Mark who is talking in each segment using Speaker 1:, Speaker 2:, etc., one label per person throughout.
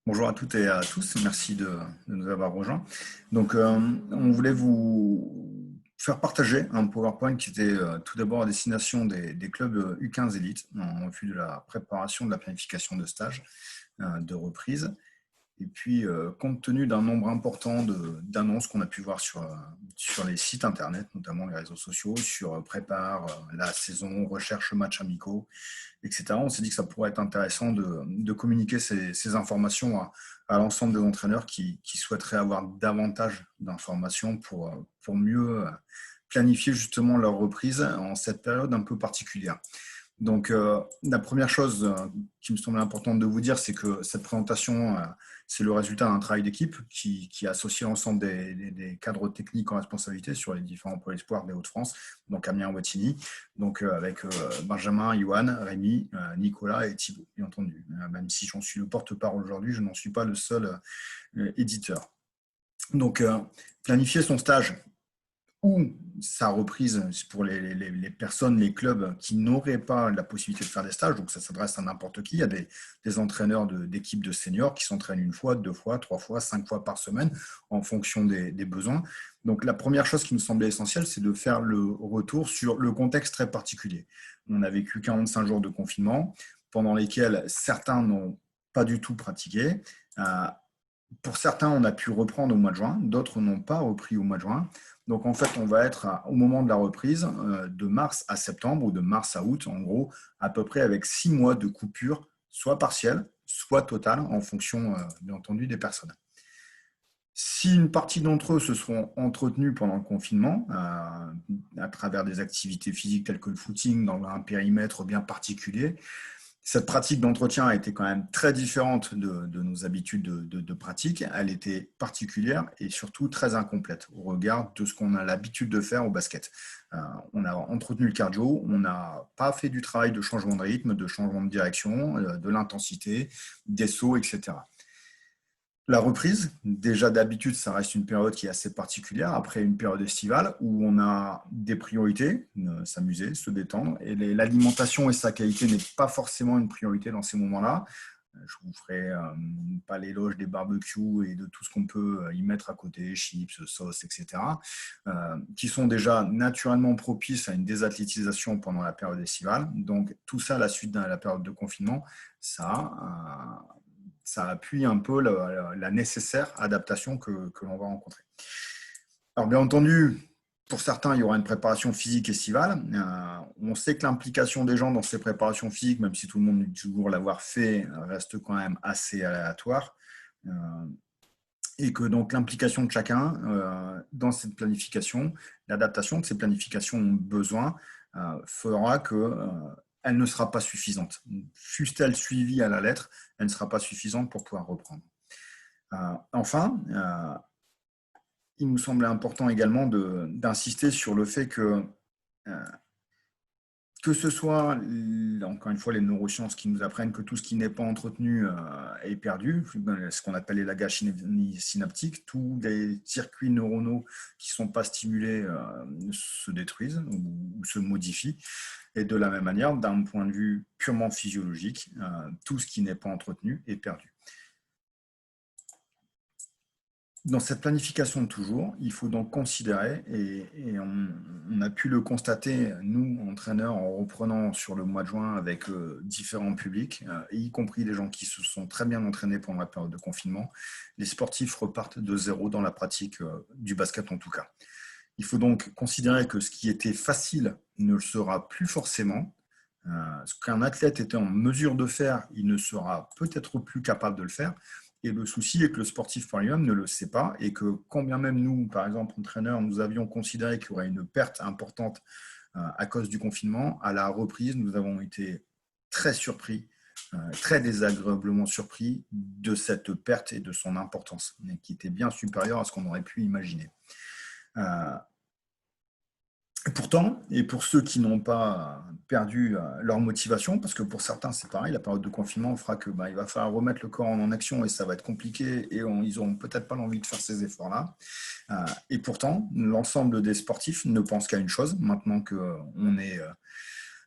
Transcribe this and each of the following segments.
Speaker 1: Bonjour à toutes et à tous, merci de nous avoir rejoints. Donc, on voulait vous faire partager un PowerPoint qui était tout d'abord à destination des clubs U15 Elite en vue de la préparation de la planification de stage de reprise. Et puis, compte tenu d'un nombre important d'annonces qu'on a pu voir sur les sites internet, notamment les réseaux sociaux, sur prépare, la saison, recherche matchs amicaux, etc., on s'est dit que ça pourrait être intéressant de communiquer ces informations à l'ensemble des entraîneurs qui souhaiteraient avoir davantage d'informations pour mieux planifier justement leur reprise en cette période un peu particulière. Donc, la première chose qui me semble importante de vous dire, c'est que cette présentation, c'est le résultat d'un travail d'équipe qui a associé l'ensemble des cadres techniques en responsabilité sur les différents pôles espoirs des Hauts-de-France, donc Amiens Wattignies, donc avec Benjamin, Johan, Rémi, Nicolas et Thibaut, bien entendu. Même si j'en suis le porte-parole aujourd'hui, je n'en suis pas le seul éditeur. Donc, planifier son stage ou sa reprise pour les personnes, les clubs qui n'auraient pas la possibilité de faire des stages, donc ça s'adresse à n'importe qui. Il y a des entraîneurs d'équipes de seniors qui s'entraînent une fois, deux fois, trois fois, 5 fois par semaine en fonction des besoins. Donc la première chose qui nous semblait essentielle, c'est de faire le retour sur le contexte très particulier. On a vécu 45 jours de confinement pendant lesquels certains n'ont pas du tout pratiqué. Pour certains, on a pu reprendre au mois de juin, d'autres n'ont pas repris au mois de juin. Donc, en fait, on va être au moment de la reprise, de mars à septembre ou de mars à août, en gros, à peu près avec 6 mois de coupure, soit partielle, soit totale, en fonction, bien entendu, des personnes. Si une partie d'entre eux se seront entretenus pendant le confinement, à travers des activités physiques telles que le footing, dans un périmètre bien particulier, cette pratique d'entretien a été quand même très différente de nos habitudes de pratique. Elle était particulière et surtout très incomplète au regard de ce qu'on a l'habitude de faire au basket. On a entretenu le cardio, on n'a pas fait du travail de changement de rythme, de changement de direction, de l'intensité, des sauts, etc. La reprise, déjà d'habitude, ça reste une période qui est assez particulière, après une période estivale où on a des priorités, s'amuser, se détendre, et l'alimentation et sa qualité n'est pas forcément une priorité dans ces moments-là. Je vous ferai pas l'éloge des barbecues et de tout ce qu'on peut y mettre à côté, chips, sauces, etc., qui sont déjà naturellement propices à une désathlétisation pendant la période estivale. Donc tout ça, à la suite de la période de confinement, ça appuie un peu la nécessaire adaptation que l'on va rencontrer. Alors bien entendu, pour certains, il y aura une préparation physique estivale. On sait que l'implication des gens dans ces préparations physiques, même si tout le monde dit toujours l'avoir fait, reste quand même assez aléatoire. Et que donc l'implication de chacun dans cette planification, l'adaptation que ces planifications ont besoin, fera que elle ne sera pas suffisante. Fût-elle suivie à la lettre, elle ne sera pas suffisante pour pouvoir reprendre. Enfin, il nous semblait important également d'insister sur le fait que ce soit, encore une fois, les neurosciences qui nous apprennent que tout ce qui n'est pas entretenu est perdu, ce qu'on appelle les lagages synaptiques, tous les circuits neuronaux qui ne sont pas stimulés se détruisent ou se modifient. Et de la même manière, d'un point de vue purement physiologique, tout ce qui n'est pas entretenu est perdu. Dans cette planification de toujours, il faut donc considérer, et on a pu le constater, nous, entraîneurs, en reprenant sur le mois de juin avec différents publics, et y compris les gens qui se sont très bien entraînés pendant la période de confinement, les sportifs repartent de zéro dans la pratique du basket en tout cas. Il faut donc considérer que ce qui était facile ne le sera plus forcément. Ce qu'un athlète était en mesure de faire, il ne sera peut-être plus capable de le faire. Et le souci est que le sportif par lui-même ne le sait pas et que quand bien même nous, par exemple, entraîneurs, nous avions considéré qu'il y aurait une perte importante à cause du confinement, à la reprise, nous avons été très surpris, très désagréablement surpris de cette perte et de son importance, qui était bien supérieure à ce qu'on aurait pu imaginer. Pourtant, et pour ceux qui n'ont pas perdu leur motivation, parce que pour certains c'est pareil, la période de confinement fera que il va falloir remettre le corps en action et ça va être compliqué et ils n'auront peut-être pas l'envie de faire ces efforts-là. Et pourtant, l'ensemble des sportifs ne pensent qu'à une chose, maintenant qu'on est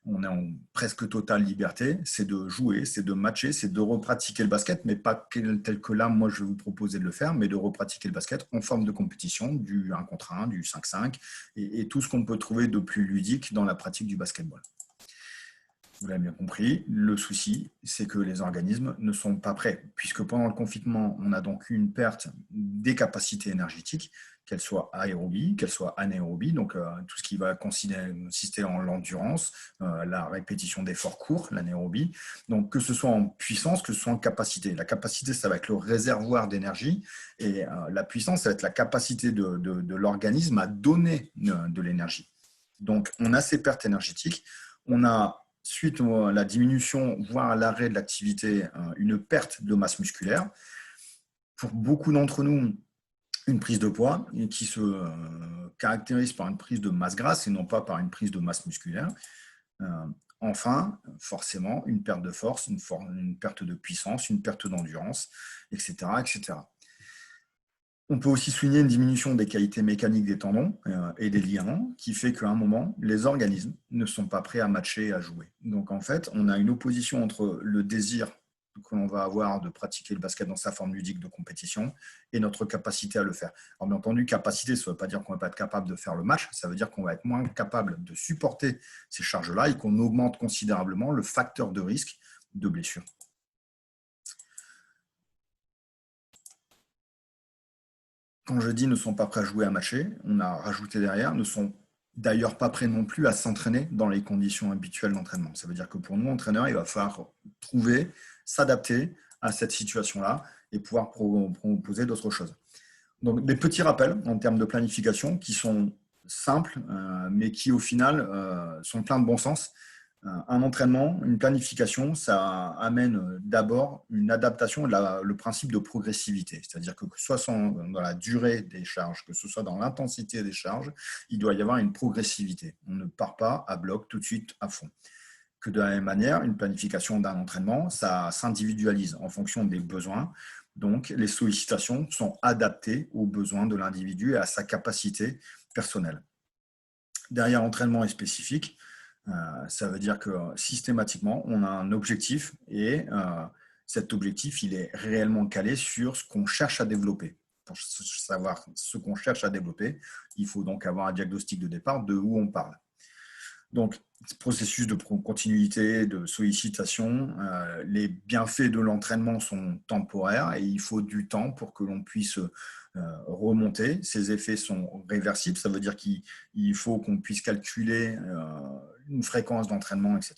Speaker 1: on est en presque totale liberté, c'est de jouer, c'est de matcher, c'est de repratiquer le basket, mais pas tel que là, moi, je vais vous proposer de le faire, mais de repratiquer le basket en forme de compétition, du 1 contre 1, du 5-5, et tout ce qu'on peut trouver de plus ludique dans la pratique du basketball. Vous l'avez bien compris, le souci, c'est que les organismes ne sont pas prêts, puisque pendant le confinement, on a donc eu une perte des capacités énergétiques, qu'elles soient aérobie, qu'elles soient anaérobie, donc tout ce qui va consister en l'endurance, la répétition d'efforts courts, l'anaérobie, donc que ce soit en puissance, que ce soit en capacité. La capacité, ça va être le réservoir d'énergie, et la puissance, ça va être la capacité de l'organisme à donner de l'énergie. Donc, on a ces pertes énergétiques, on a suite à la diminution, voire à l'arrêt de l'activité, une perte de masse musculaire. Pour beaucoup d'entre nous, une prise de poids qui se caractérise par une prise de masse grasse et non pas par une prise de masse musculaire. Enfin, forcément, une perte de force, une perte de puissance, une perte d'endurance, etc., etc. On peut aussi souligner une diminution des qualités mécaniques des tendons et des ligaments qui fait qu'à un moment, les organismes ne sont pas prêts à matcher et à jouer. Donc en fait, on a une opposition entre le désir que l'on va avoir de pratiquer le basket dans sa forme ludique de compétition et notre capacité à le faire. Alors bien entendu, capacité, ça ne veut pas dire qu'on ne va pas être capable de faire le match, ça veut dire qu'on va être moins capable de supporter ces charges-là et qu'on augmente considérablement le facteur de risque de blessure. Quand je dis ne sont pas prêts à jouer, à matcher, on a rajouté derrière, ne sont d'ailleurs pas prêts non plus à s'entraîner dans les conditions habituelles d'entraînement. Ça veut dire que pour nous, entraîneurs, il va falloir trouver, s'adapter à cette situation-là et pouvoir proposer d'autres choses. Donc, des petits rappels en termes de planification qui sont simples, mais qui au final sont pleins de bon sens. Un entraînement, une planification, ça amène d'abord une adaptation et le principe de progressivité. C'est-à-dire que ce soit dans la durée des charges, que ce soit dans l'intensité des charges, il doit y avoir une progressivité. On ne part pas à bloc tout de suite à fond. Que de la même manière, une planification d'un entraînement, ça s'individualise en fonction des besoins. Donc, les sollicitations sont adaptées aux besoins de l'individu et à sa capacité personnelle. Derrière l'entraînement est spécifique, ça veut dire que systématiquement, on a un objectif et cet objectif, il est réellement calé sur ce qu'on cherche à développer. Pour savoir ce qu'on cherche à développer, il faut donc avoir un diagnostic de départ de où on parle. Donc, processus de continuité, de sollicitation, les bienfaits de l'entraînement sont temporaires et il faut du temps pour que l'on puisse remonter. Ces effets sont réversibles, ça veut dire qu'il faut qu'on puisse calculer une fréquence d'entraînement, etc.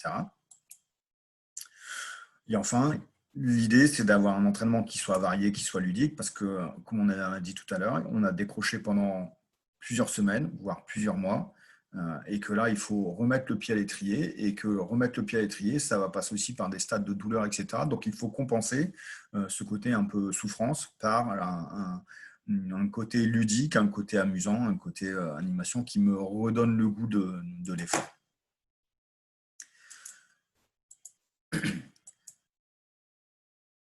Speaker 1: Et enfin, l'idée, c'est d'avoir un entraînement qui soit varié, qui soit ludique, parce que, comme on a dit tout à l'heure, on a décroché pendant plusieurs semaines, voire plusieurs mois, et que là, il faut remettre le pied à l'étrier, et que remettre le pied à l'étrier, ça va passer aussi par des stades de douleur, etc. Donc, il faut compenser ce côté un peu souffrance par un côté ludique, un côté amusant, un côté animation qui me redonne le goût de l'effort.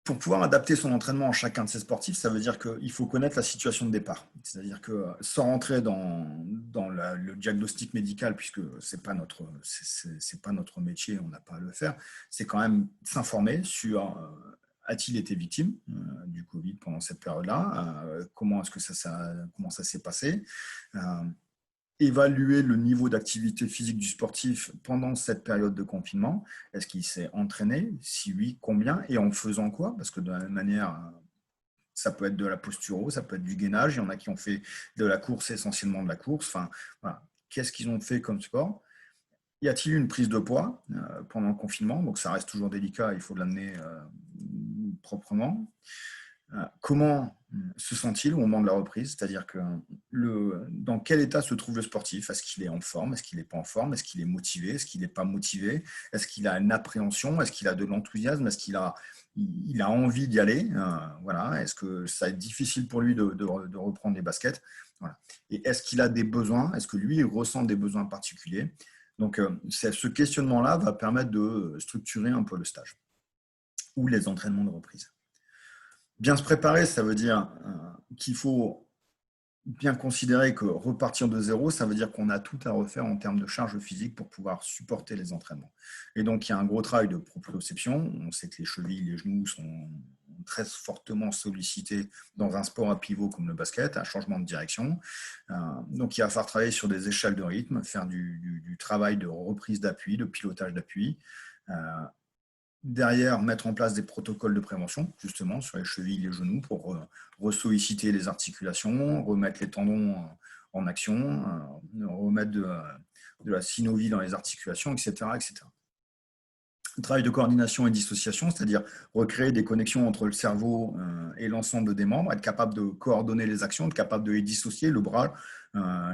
Speaker 1: Pour pouvoir adapter son entraînement à chacun de ses sportifs, ça veut dire qu'il faut connaître la situation de départ. C'est-à-dire que sans rentrer dans le diagnostic médical, puisque ce n'est pas notre métier, on n'a pas à le faire, c'est quand même s'informer sur a-t-il été victime du Covid pendant cette période-là, comment ça s'est passé, évaluer le niveau d'activité physique du sportif pendant cette période de confinement. Est-ce qu'il s'est entraîné? Si oui, combien? Et en faisant quoi? Parce que de la même manière, ça peut être de la posturo, ça peut être du gainage. Il y en a qui ont fait de la course, essentiellement de la course. Enfin, voilà. Qu'est-ce qu'ils ont fait comme sport? Y a-t-il eu une prise de poids pendant le confinement? Donc, ça reste toujours délicat, il faut l'amener proprement. Comment se sent-il au moment de la reprise? C'est-à-dire que dans quel état se trouve le sportif? Est-ce qu'il est en forme? Est-ce qu'il n'est pas en forme? Est-ce qu'il est motivé? Est-ce qu'il n'est pas motivé? Est-ce qu'il a une appréhension? Est-ce qu'il a de l'enthousiasme? Est-ce qu'il a envie d'y aller? Voilà. Est-ce que ça va être difficile pour lui de reprendre les baskets? Voilà. Et est-ce qu'il a des besoins? Est-ce que lui, il ressent des besoins particuliers? Donc, ce questionnement-là va permettre de structurer un peu le stage ou les entraînements de reprise. Bien se préparer, ça veut dire qu'il faut bien considérer que repartir de zéro, ça veut dire qu'on a tout à refaire en termes de charge physique pour pouvoir supporter les entraînements. Et donc, il y a un gros travail de proprioception. On sait que les chevilles, les genoux sont très fortement sollicités dans un sport à pivot comme le basket, un changement de direction. Donc, il va falloir travailler sur des échelles de rythme, faire du travail de reprise d'appui, de pilotage d'appui. Derrière, mettre en place des protocoles de prévention, justement, sur les chevilles, les genoux, pour ressolliciter les articulations, remettre les tendons en action, remettre de la synovie dans les articulations, etc., etc. Le travail de coordination et dissociation, c'est-à-dire recréer des connexions entre le cerveau et l'ensemble des membres, être capable de coordonner les actions, être capable de les dissocier, le bras,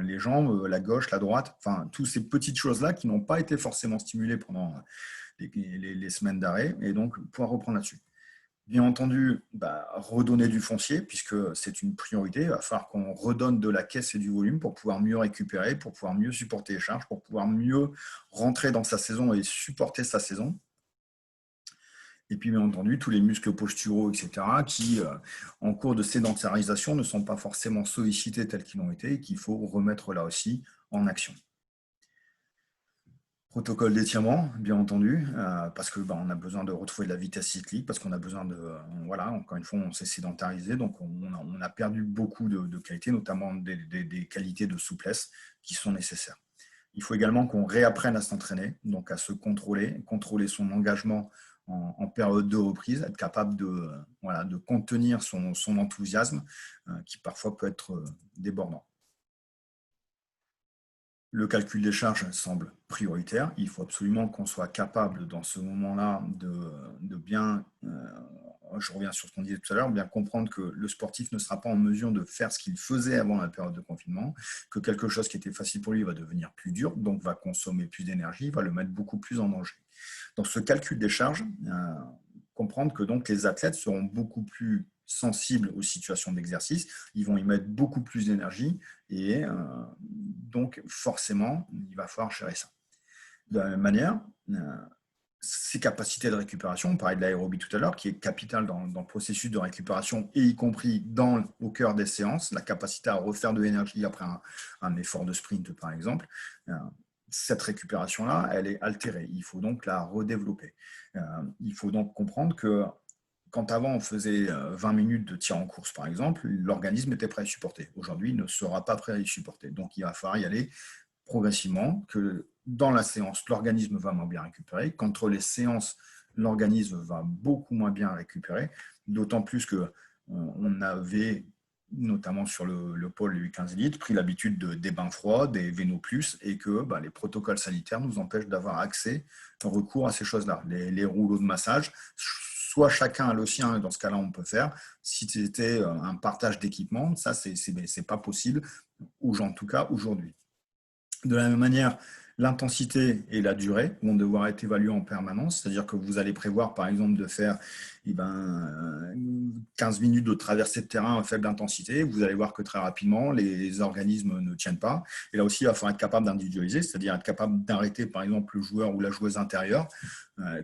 Speaker 1: les jambes, la gauche, la droite, enfin, toutes ces petites choses-là qui n'ont pas été forcément stimulées pendant les semaines d'arrêt, et donc pouvoir reprendre là-dessus. Bien entendu, redonner du foncier, puisque c'est une priorité. Il va falloir qu'on redonne de la caisse et du volume pour pouvoir mieux récupérer, pour pouvoir mieux supporter les charges, pour pouvoir mieux rentrer dans sa saison et supporter sa saison. Et puis, bien entendu, tous les muscles posturaux, etc., qui, en cours de sédentarisation, ne sont pas forcément sollicités tels qu'ils l'ont été et qu'il faut remettre là aussi en action. Protocole d'étirement, bien entendu, parce que on a besoin de retrouver de la vitesse cyclique, parce qu'on a besoin de, voilà, encore une fois, on s'est sédentarisé, donc on a perdu beaucoup de qualités, notamment des qualités de souplesse qui sont nécessaires. Il faut également qu'on réapprenne à s'entraîner, donc à se contrôler son engagement en période de reprise, être capable de contenir son enthousiasme, qui parfois peut être débordant. Le calcul des charges semble prioritaire. Il faut absolument qu'on soit capable, dans ce moment-là, de bien, je reviens sur ce qu'on disait tout à l'heure, bien comprendre que le sportif ne sera pas en mesure de faire ce qu'il faisait avant la période de confinement, que quelque chose qui était facile pour lui va devenir plus dur, donc va consommer plus d'énergie, va le mettre beaucoup plus en danger. Dans ce calcul des charges, comprendre que donc les athlètes seront beaucoup plus sensibles aux situations d'exercice, ils vont y mettre beaucoup plus d'énergie et donc forcément, il va falloir gérer ça. De la même manière, ces capacités de récupération, on parlait de l'aérobie tout à l'heure, qui est capitale dans le processus de récupération et y compris au cœur des séances, la capacité à refaire de l'énergie après un effort de sprint par exemple, cette récupération-là, elle est altérée. Il faut donc la redévelopper. Il faut donc comprendre que quand avant on faisait 20 minutes de tir en course, par exemple, l'organisme était prêt à y supporter. Aujourd'hui, il ne sera pas prêt à y supporter. Donc, il va falloir y aller progressivement, que dans la séance, l'organisme va moins bien récupérer, qu'entre les séances, l'organisme va beaucoup moins bien récupérer, d'autant plus qu'on avait, notamment sur le pôle U15 Elite, pris l'habitude des bains froids, des Véno+, et que les protocoles sanitaires nous empêchent d'avoir accès, recours à ces choses-là. Les rouleaux de massage, soit chacun a le sien, et dans ce cas-là, on peut faire. Si c'était un partage d'équipement, ça, c'est pas possible, en tout cas aujourd'hui. De la même manière, l'intensité et la durée vont devoir être évaluées en permanence, c'est-à-dire que vous allez prévoir, par exemple, de faire 15 minutes de traversée de terrain à faible intensité. Vous allez voir que très rapidement, les organismes ne tiennent pas. Et là aussi, il va falloir être capable d'individualiser, c'est-à-dire être capable d'arrêter, par exemple, le joueur ou la joueuse intérieure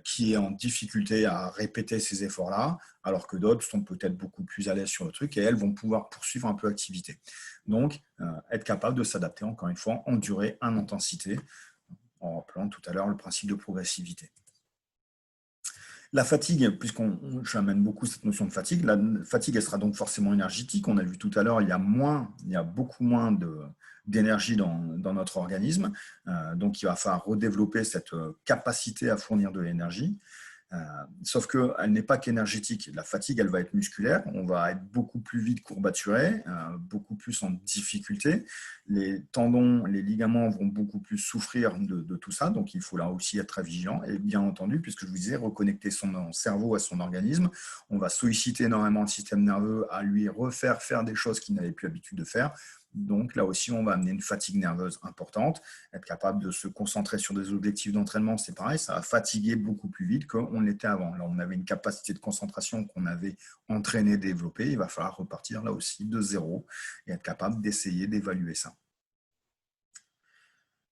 Speaker 1: qui est en difficulté à répéter ces efforts-là, alors que d'autres sont peut-être beaucoup plus à l'aise sur le truc et elles vont pouvoir poursuivre un peu l'activité. Donc, être capable de s'adapter, encore une fois, en durée, en intensité, en rappelant tout à l'heure le principe de progressivité. La fatigue, j'amène beaucoup cette notion de fatigue, la fatigue, elle sera donc forcément énergétique. On a vu tout à l'heure, il y a beaucoup moins d'énergie dans notre organisme. Donc, il va falloir redévelopper cette capacité à fournir de l'énergie. Sauf qu'elle n'est pas qu'énergétique. La fatigue, elle va être musculaire. On va être beaucoup plus vite courbaturé, beaucoup plus en difficulté. Les tendons, les ligaments vont beaucoup plus souffrir de tout ça. Donc, il faut là aussi être très vigilant. Et bien entendu, puisque je vous disais, reconnecter son cerveau à son organisme, on va solliciter énormément le système nerveux à lui refaire faire des choses qu'il n'avait plus l'habitude de faire. Donc là aussi, on va amener une fatigue nerveuse importante. Être capable de se concentrer sur des objectifs d'entraînement, c'est pareil, ça va fatiguer beaucoup plus vite qu'on l'était avant. Là, on avait une capacité de concentration qu'on avait entraînée, développée. Il va falloir repartir là aussi de zéro et être capable d'essayer d'évaluer ça.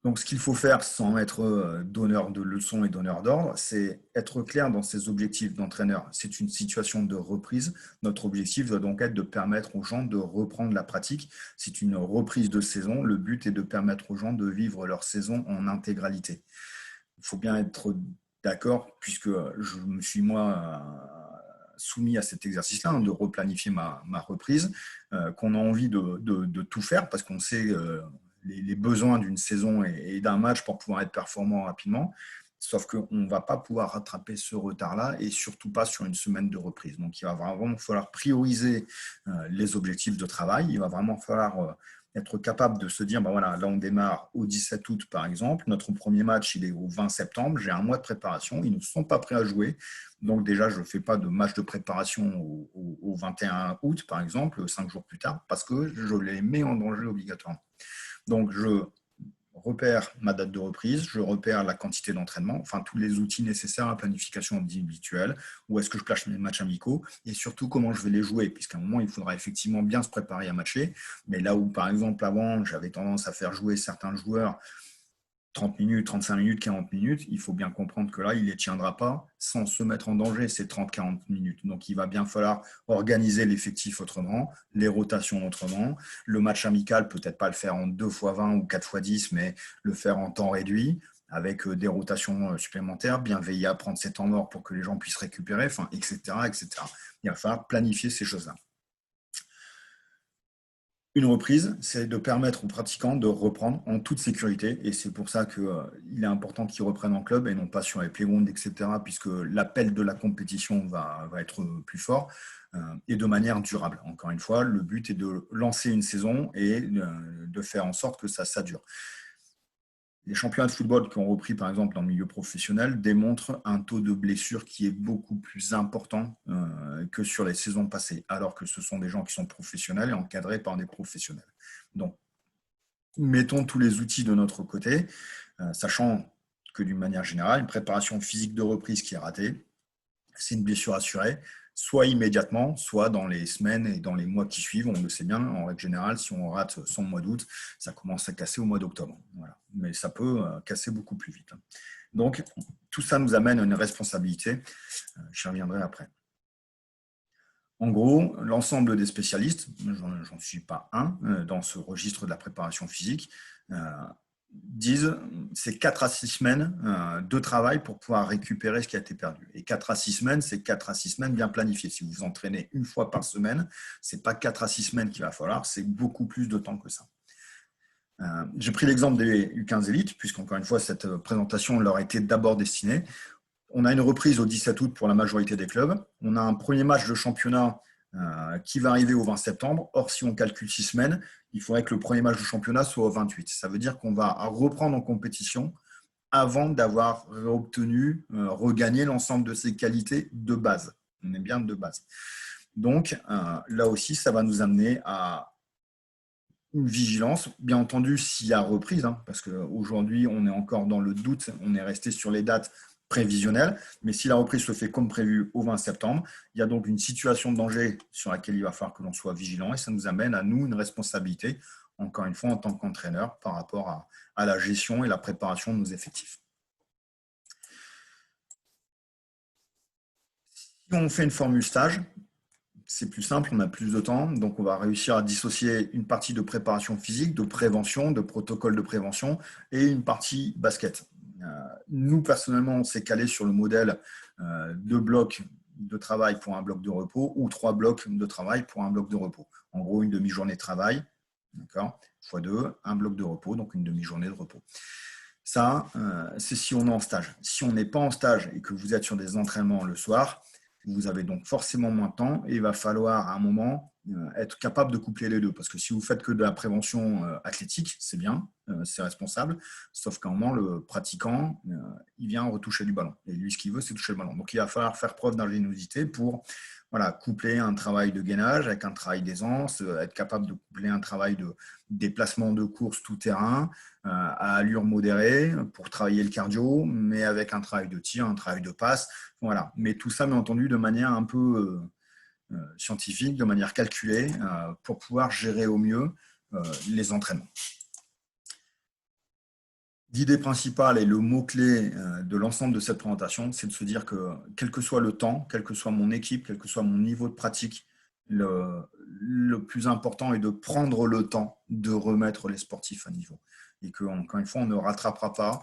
Speaker 1: Donc, ce qu'il faut faire sans être donneur de leçons et donneur d'ordre, c'est être clair dans ses objectifs d'entraîneur. C'est une situation de reprise. Notre objectif doit donc être de permettre aux gens de reprendre la pratique. C'est une reprise de saison. Le but est de permettre aux gens de vivre leur saison en intégralité. Il faut bien être d'accord, puisque je me suis moi soumis à cet exercice-là, de replanifier ma reprise, qu'on a envie de tout faire parce qu'on sait les besoins d'une saison et d'un match pour pouvoir être performant rapidement. Sauf qu'on ne va pas pouvoir rattraper ce retard-là et surtout pas sur une semaine de reprise. Donc, il va vraiment falloir prioriser les objectifs de travail. Il va vraiment falloir être capable de se dire, ben voilà, là on démarre au 17 août par exemple, notre premier match il est au 20 septembre, j'ai un mois de préparation, ils ne sont pas prêts à jouer, donc déjà je ne fais pas de match de préparation au 21 août par exemple, 5 jours plus tard, parce que je les mets en danger obligatoirement. Donc je repère ma date de reprise, je repère la quantité d'entraînement, enfin tous les outils nécessaires à la planification individuelle, où est-ce que je place mes matchs amicaux, et surtout comment je vais les jouer, puisqu'à un moment, il faudra effectivement bien se préparer à matcher, mais là où, par exemple, avant, j'avais tendance à faire jouer certains joueurs 30 minutes, 35 minutes, 40 minutes, il faut bien comprendre que là, il ne les tiendra pas sans se mettre en danger ces 30-40 minutes. Donc, il va bien falloir organiser l'effectif autrement, les rotations autrement. Le match amical, peut-être pas le faire en 2x20 ou 4x10, mais le faire en temps réduit, avec des rotations supplémentaires, bien veiller à prendre ces temps morts pour que les gens puissent récupérer, enfin, etc., etc. Il va falloir planifier ces choses-là. Une reprise, c'est de permettre aux pratiquants de reprendre en toute sécurité. Et c'est pour ça qu'il est important qu'ils reprennent en club et non pas sur les playgrounds, etc., puisque l'appel de la compétition va être plus fort et de manière durable. Encore une fois, le but est de lancer une saison et de faire en sorte que ça dure. Les championnats de football qui ont repris, par exemple, dans le milieu professionnel, démontrent un taux de blessure qui est beaucoup plus important que sur les saisons passées, alors que ce sont des gens qui sont professionnels et encadrés par des professionnels. Donc, mettons tous les outils de notre côté, sachant que d'une manière générale, une préparation physique de reprise qui est ratée, c'est une blessure assurée, soit immédiatement, soit dans les semaines et dans les mois qui suivent. On le sait bien, en règle générale, si on rate son mois d'août, ça commence à casser au mois d'octobre. Voilà. Mais ça peut casser beaucoup plus vite. Donc, tout ça nous amène à une responsabilité. J'y reviendrai après. En gros, l'ensemble des spécialistes, j'en suis pas un, dans ce registre de la préparation physique, disent c'est 4 à 6 semaines de travail pour pouvoir récupérer ce qui a été perdu. Et 4 à 6 semaines, c'est 4 à 6 semaines bien planifiées. Si vous vous entraînez une fois par semaine, ce n'est pas 4 à 6 semaines qu'il va falloir, c'est beaucoup plus de temps que ça. J'ai pris l'exemple des U15 élites, puisqu'encore une fois, cette présentation leur a été d'abord destinée. On a une reprise au 17 août pour la majorité des clubs. On a un premier match de championnat qui va arriver au 20 septembre. Or, si on calcule 6 semaines, il faudrait que le premier match de championnat soit au 28. Ça veut dire qu'on va reprendre en compétition avant d'avoir obtenu, regagné l'ensemble de ses qualités de base. On est bien de base. Donc, là aussi, ça va nous amener à une vigilance, bien entendu, s'il y a reprise, parce qu'aujourd'hui, on est encore dans le doute, on est resté sur les dates prévisionnelles, mais si la reprise se fait comme prévu au 20 septembre, il y a donc une situation de danger sur laquelle il va falloir que l'on soit vigilant et ça nous amène à nous une responsabilité, encore une fois, en tant qu'entraîneur, par rapport à la gestion et la préparation de nos effectifs. Si on fait une formule stage, c'est plus simple, on a plus de temps, donc on va réussir à dissocier une partie de préparation physique, de prévention, de protocole de prévention et une partie basket. Nous, personnellement, on s'est calé sur le modèle 2 blocs de travail pour un bloc de repos ou 3 blocs de travail pour un bloc de repos. En gros, une demi-journée de travail, d'accord, x2, un bloc de repos, donc une demi-journée de repos. Ça, c'est si on est en stage. Si on n'est pas en stage et que vous êtes sur des entraînements le soir, vous avez donc forcément moins de temps et il va falloir à un moment être capable de coupler les deux. Parce que si vous faites que de la prévention athlétique, c'est bien, c'est responsable, sauf qu'à un moment, le pratiquant, il vient retoucher du ballon. Et lui, ce qu'il veut, c'est toucher le ballon. Donc, il va falloir faire preuve d'ingéniosité pour coupler un travail de gainage avec un travail d'aisance, être capable de coupler un travail de déplacement de course tout-terrain à allure modérée pour travailler le cardio, mais avec un travail de tir, un travail de passe. Voilà. Mais tout ça, bien entendu, de manière un peu scientifique, de manière calculée, pour pouvoir gérer au mieux les entraînements. L'idée principale et le mot-clé de l'ensemble de cette présentation, c'est de se dire que quel que soit le temps, quelle que soit mon équipe, quel que soit mon niveau de pratique, le plus important est de prendre le temps de remettre les sportifs à niveau. Et qu'encore une fois, on ne rattrapera pas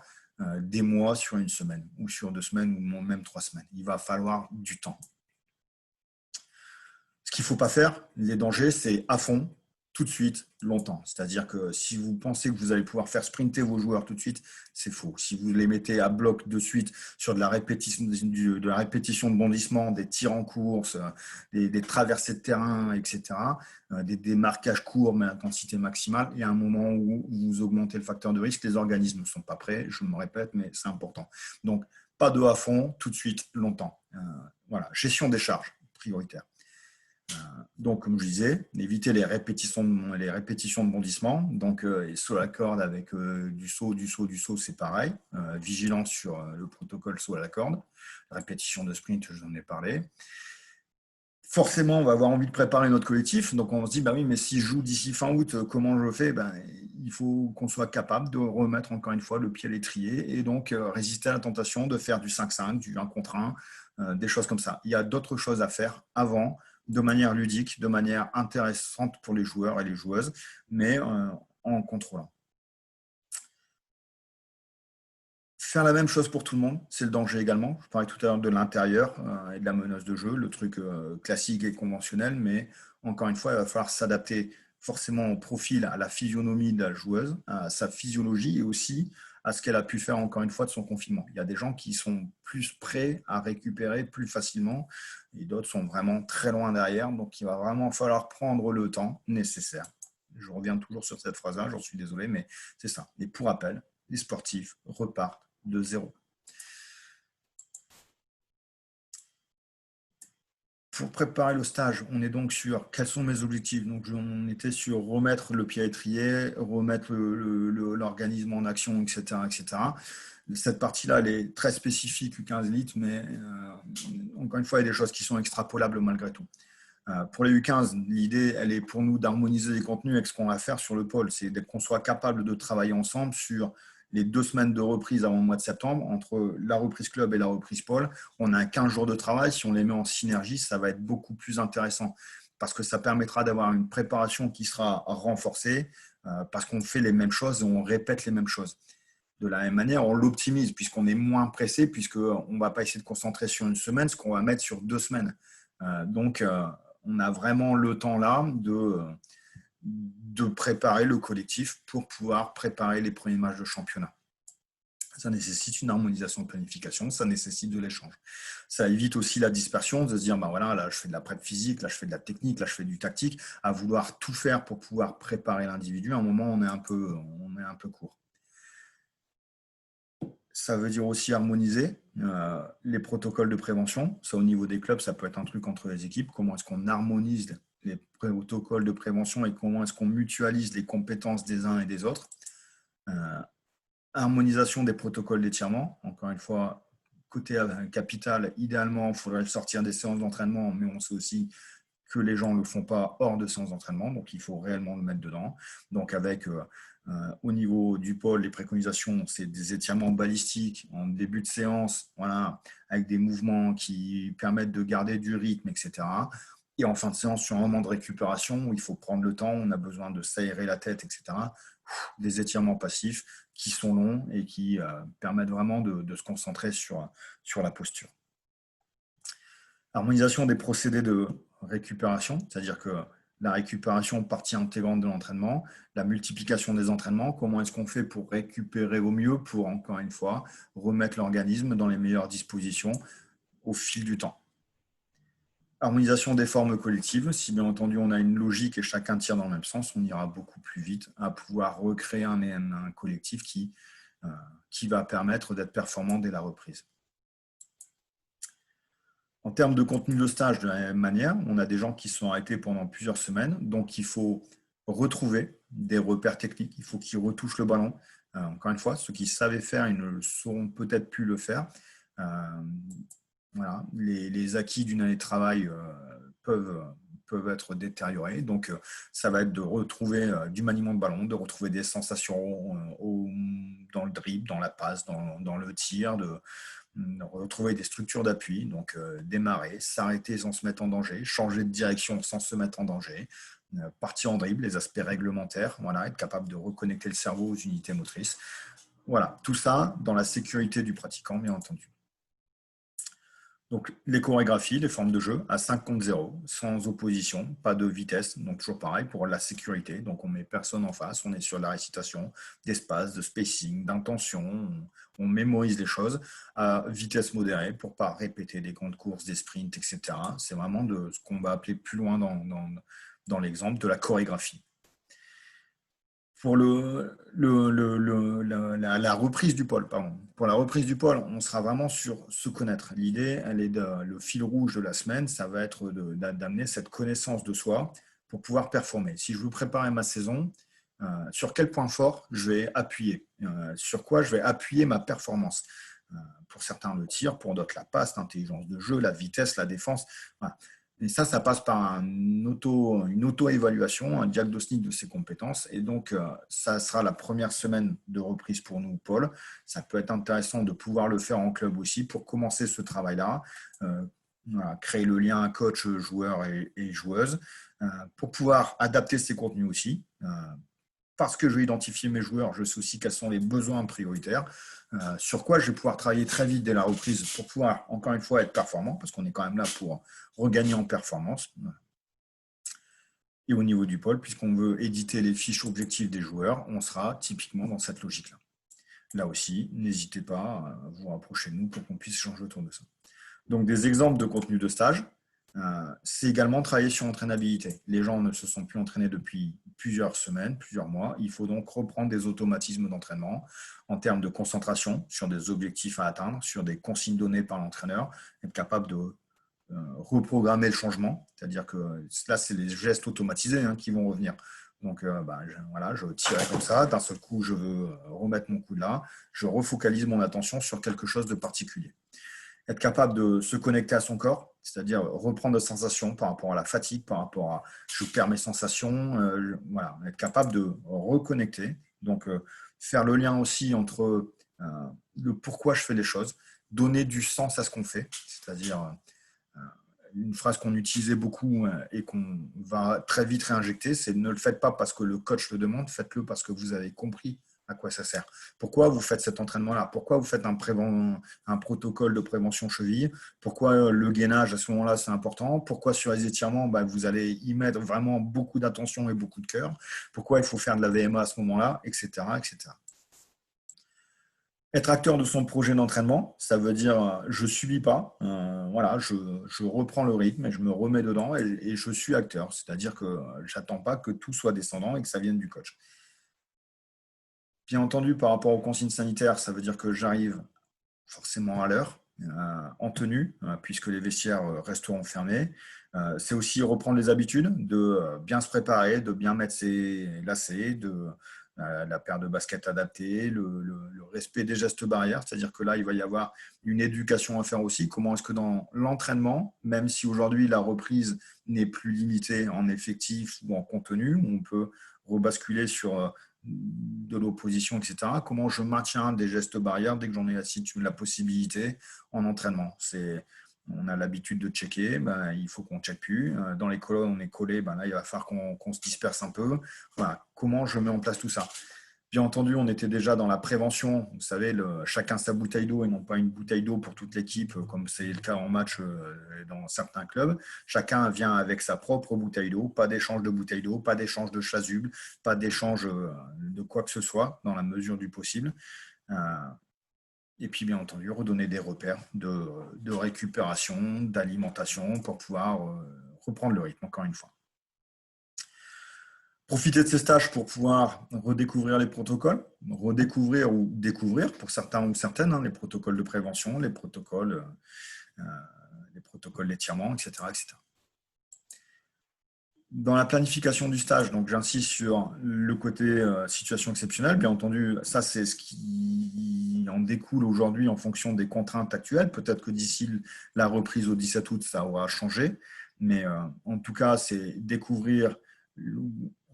Speaker 1: des mois sur une semaine, ou sur 2 semaines, ou même 3 semaines. Il va falloir du temps. Ce qu'il ne faut pas faire, les dangers, c'est à fond, tout de suite, longtemps. C'est-à-dire que si vous pensez que vous allez pouvoir faire sprinter vos joueurs tout de suite, c'est faux. Si vous les mettez à bloc de suite sur de la répétition de bondissement, des tirs en course, des traversées de terrain, etc., des marquages courts mais à intensité maximale, il y a un moment où vous augmentez le facteur de risque, les organismes ne sont pas prêts, je me répète, mais c'est important. Donc, pas de à fond, tout de suite, longtemps. Voilà, gestion des charges, prioritaire. Donc, comme je disais, éviter les répétitions de bondissement. Donc, saut à la corde avec du saut, c'est pareil. Vigilance sur le protocole saut à la corde. Répétition de sprint, j'en ai parlé. Forcément, on va avoir envie de préparer notre collectif. Donc, on se dit, bah oui, mais si je joue d'ici fin août, comment je le fais? Il faut qu'on soit capable de remettre encore une fois le pied à l'étrier et donc résister à la tentation de faire du 5-5, du 1 contre 1, des choses comme ça. Il y a d'autres choses à faire avant, de manière ludique, de manière intéressante pour les joueurs et les joueuses, mais en contrôlant. Faire la même chose pour tout le monde, c'est le danger également. Je parlais tout à l'heure de l'intérieur et de la menace de jeu, le truc classique et conventionnel, mais encore une fois, il va falloir s'adapter forcément au profil, à la physionomie de la joueuse, à sa physiologie et aussi à ce qu'elle a pu faire encore une fois de son confinement. Il y a des gens qui sont plus prêts à récupérer plus facilement et d'autres sont vraiment très loin derrière. Donc, il va vraiment falloir prendre le temps nécessaire. Je reviens toujours sur cette phrase-là, j'en suis désolé, mais c'est ça. Et pour rappel, les sportifs repartent de zéro. Pour préparer le stage, on est donc sur quels sont mes objectifs. Donc, on était sur remettre le pied à l'étrier, remettre l'organisme en action, etc., etc. Cette partie-là, elle est très spécifique U15 Elite, mais encore une fois, il y a des choses qui sont extrapolables malgré tout. Pour les U15, l'idée, elle est pour nous d'harmoniser les contenus avec ce qu'on va faire sur le pôle. C'est qu'on soit capable de travailler ensemble sur les 2 semaines de reprise avant le mois de septembre, entre la reprise club et la reprise pôle. On a 15 jours de travail. Si on les met en synergie, ça va être beaucoup plus intéressant parce que ça permettra d'avoir une préparation qui sera renforcée parce qu'on fait les mêmes choses et on répète les mêmes choses. De la même manière, on l'optimise puisqu'on est moins pressé, puisqu'on ne va pas essayer de concentrer sur une semaine ce qu'on va mettre sur 2 semaines. Donc, on a vraiment le temps là de préparer le collectif pour pouvoir préparer les premiers matchs de championnat. Ça nécessite une harmonisation de planification, ça nécessite de l'échange. Ça évite aussi la dispersion, de se dire, voilà, là, je fais de la prep physique, là, je fais de la technique, là, je fais du tactique, à vouloir tout faire pour pouvoir préparer l'individu. À un moment, on est un peu court. Ça veut dire aussi harmoniser les protocoles de prévention. Ça, au niveau des clubs, ça peut être un truc entre les équipes. Comment est-ce qu'on harmonise les protocoles de prévention et comment est-ce qu'on mutualise les compétences des uns et des autres. Harmonisation des protocoles d'étirement. Encore une fois, côté capital, idéalement, il faudrait sortir des séances d'entraînement, mais on sait aussi que les gens ne le font pas hors de séances d'entraînement, donc il faut réellement le mettre dedans. Donc avec, au niveau du pôle, les préconisations, c'est des étirements balistiques en début de séance, voilà, avec des mouvements qui permettent de garder du rythme, etc. Et en fin de séance, sur un moment de récupération où il faut prendre le temps, on a besoin de s'aérer la tête, etc. Des étirements passifs qui sont longs et qui permettent vraiment de se concentrer sur la posture. Harmonisation des procédés de récupération, c'est-à-dire que la récupération partie intégrante de l'entraînement, la multiplication des entraînements, comment est-ce qu'on fait pour récupérer au mieux, pour encore une fois remettre l'organisme dans les meilleures dispositions au fil du temps. Harmonisation des formes collectives, si bien entendu on a une logique et chacun tire dans le même sens, on ira beaucoup plus vite à pouvoir recréer un collectif qui va permettre d'être performant dès la reprise. En termes de contenu de stage, de la même manière, on a des gens qui sont arrêtés pendant plusieurs semaines, donc il faut retrouver des repères techniques, il faut qu'ils retouchent le ballon. Encore une fois, ceux qui savaient faire, ils ne sauront peut-être plus le faire. Voilà. Les acquis d'une année de travail peuvent peuvent être détériorés. Donc, ça va être de retrouver du maniement de ballon, de retrouver des sensations dans le dribble, dans la passe, dans le tir, de retrouver des structures d'appui, donc démarrer, s'arrêter sans se mettre en danger, changer de direction sans se mettre en danger, partir en dribble, les aspects réglementaires, voilà, être capable de reconnecter le cerveau aux unités motrices. Voilà, tout ça dans la sécurité du pratiquant, bien entendu. Donc, les chorégraphies, les formes de jeu à 5 contre 0, sans opposition, pas de vitesse, donc toujours pareil pour la sécurité. Donc, on met personne en face, on est sur la récitation d'espace, de spacing, d'intention, on mémorise les choses à vitesse modérée pour ne pas répéter des grandes courses, des sprints, etc. C'est vraiment de ce qu'on va appeler plus loin dans l'exemple de la chorégraphie. Pour la reprise du pôle, pardon. Pour la reprise du pôle, on sera vraiment sur se connaître. L'idée, le fil rouge de la semaine, ça va être d'amener cette connaissance de soi pour pouvoir performer. Si je veux préparer ma saison, sur quel point fort je vais appuyer, sur quoi je vais appuyer ma performance. Pour certains, le tir, pour d'autres, la passe, l'intelligence de jeu, la vitesse, la défense. Voilà. Et ça passe par une auto-évaluation, un diagnostic de ses compétences. Et donc, ça sera la première semaine de reprise pour nous, Paul. Ça peut être intéressant de pouvoir le faire en club aussi pour commencer ce travail-là, voilà, créer le lien coach, joueur et joueuse, pour pouvoir adapter ses contenus aussi. Parce que je vais identifier mes joueurs, je sais aussi quels sont les besoins prioritaires, sur quoi je vais pouvoir travailler très vite dès la reprise pour pouvoir, encore une fois, être performant, parce qu'on est quand même là pour regagner en performance. Et au niveau du pôle, puisqu'on veut éditer les fiches objectifs des joueurs, on sera typiquement dans cette logique-là. Là aussi, n'hésitez pas à vous rapprocher de nous pour qu'on puisse échanger autour de ça. Donc, des exemples de contenu de stage. C'est également travailler sur l'entraînabilité. Les gens ne se sont plus entraînés depuis plusieurs semaines, plusieurs mois. Il faut donc reprendre des automatismes d'entraînement en termes de concentration sur des objectifs à atteindre, sur des consignes données par l'entraîneur, être capable de reprogrammer le changement. C'est-à-dire que là, c'est les gestes automatisés qui vont revenir. Donc, je tirais comme ça. D'un seul coup, je veux remettre mon coup de là. Je refocalise mon attention sur quelque chose de particulier. Être capable de se connecter à son corps, c'est-à-dire reprendre des sensations par rapport à la fatigue, par rapport à je perds mes sensations, voilà, être capable de reconnecter. Donc, faire le lien aussi entre le pourquoi je fais les choses, donner du sens à ce qu'on fait, c'est-à-dire une phrase qu'on utilisait beaucoup et qu'on va très vite réinjecter, c'est ne le faites pas parce que le coach le demande, faites-le parce que vous avez compris à quoi ça sert. Pourquoi vous faites cet entraînement-là? Pourquoi vous faites un protocole de prévention cheville? Pourquoi le gainage à ce moment-là, c'est important? Pourquoi sur les étirements, vous allez y mettre vraiment beaucoup d'attention et beaucoup de cœur? Pourquoi il faut faire de la VMA à ce moment-là, etc., etc. Être acteur de son projet d'entraînement, ça veut dire je ne subis pas, voilà, je reprends le rythme et je me remets dedans et je suis acteur. C'est-à-dire que je n'attends pas que tout soit descendant et que ça vienne du coach. Bien entendu, par rapport aux consignes sanitaires, ça veut dire que j'arrive forcément à l'heure, en tenue, puisque les vestiaires resteront fermés. C'est aussi reprendre les habitudes de bien se préparer, de bien mettre ses lacets, de la paire de baskets adaptée, le respect des gestes barrières. C'est-à-dire que là, il va y avoir une éducation à faire aussi. Comment est-ce que dans l'entraînement, même si aujourd'hui la reprise n'est plus limitée en effectif ou en contenu, on peut rebasculer sur de l'opposition, etc. Comment je maintiens des gestes barrières dès que j'en ai la possibilité en entraînement. On a l'habitude de checker, il faut qu'on ne check plus. Dans les colonnes, on est collé, là, il va falloir qu'on se disperse un peu. Voilà. Comment je mets en place tout ça? Bien entendu, on était déjà dans la prévention. Vous savez, chacun sa bouteille d'eau et non pas une bouteille d'eau pour toute l'équipe, comme c'est le cas en match dans certains clubs. Chacun vient avec sa propre bouteille d'eau, pas d'échange de bouteille d'eau, pas d'échange de chasuble, pas d'échange de quoi que ce soit dans la mesure du possible. Et puis, bien entendu, redonner des repères de récupération, d'alimentation pour pouvoir reprendre le rythme, encore une fois. Profiter de ces stages pour pouvoir redécouvrir les protocoles, redécouvrir ou découvrir pour certains ou certaines les protocoles de prévention, les protocoles d'étirement, etc., etc. Dans la planification du stage, donc j'insiste sur le côté situation exceptionnelle. Bien entendu, ça c'est ce qui en découle aujourd'hui en fonction des contraintes actuelles. Peut-être que d'ici la reprise au 17 août, ça aura changé. Mais en tout cas, c'est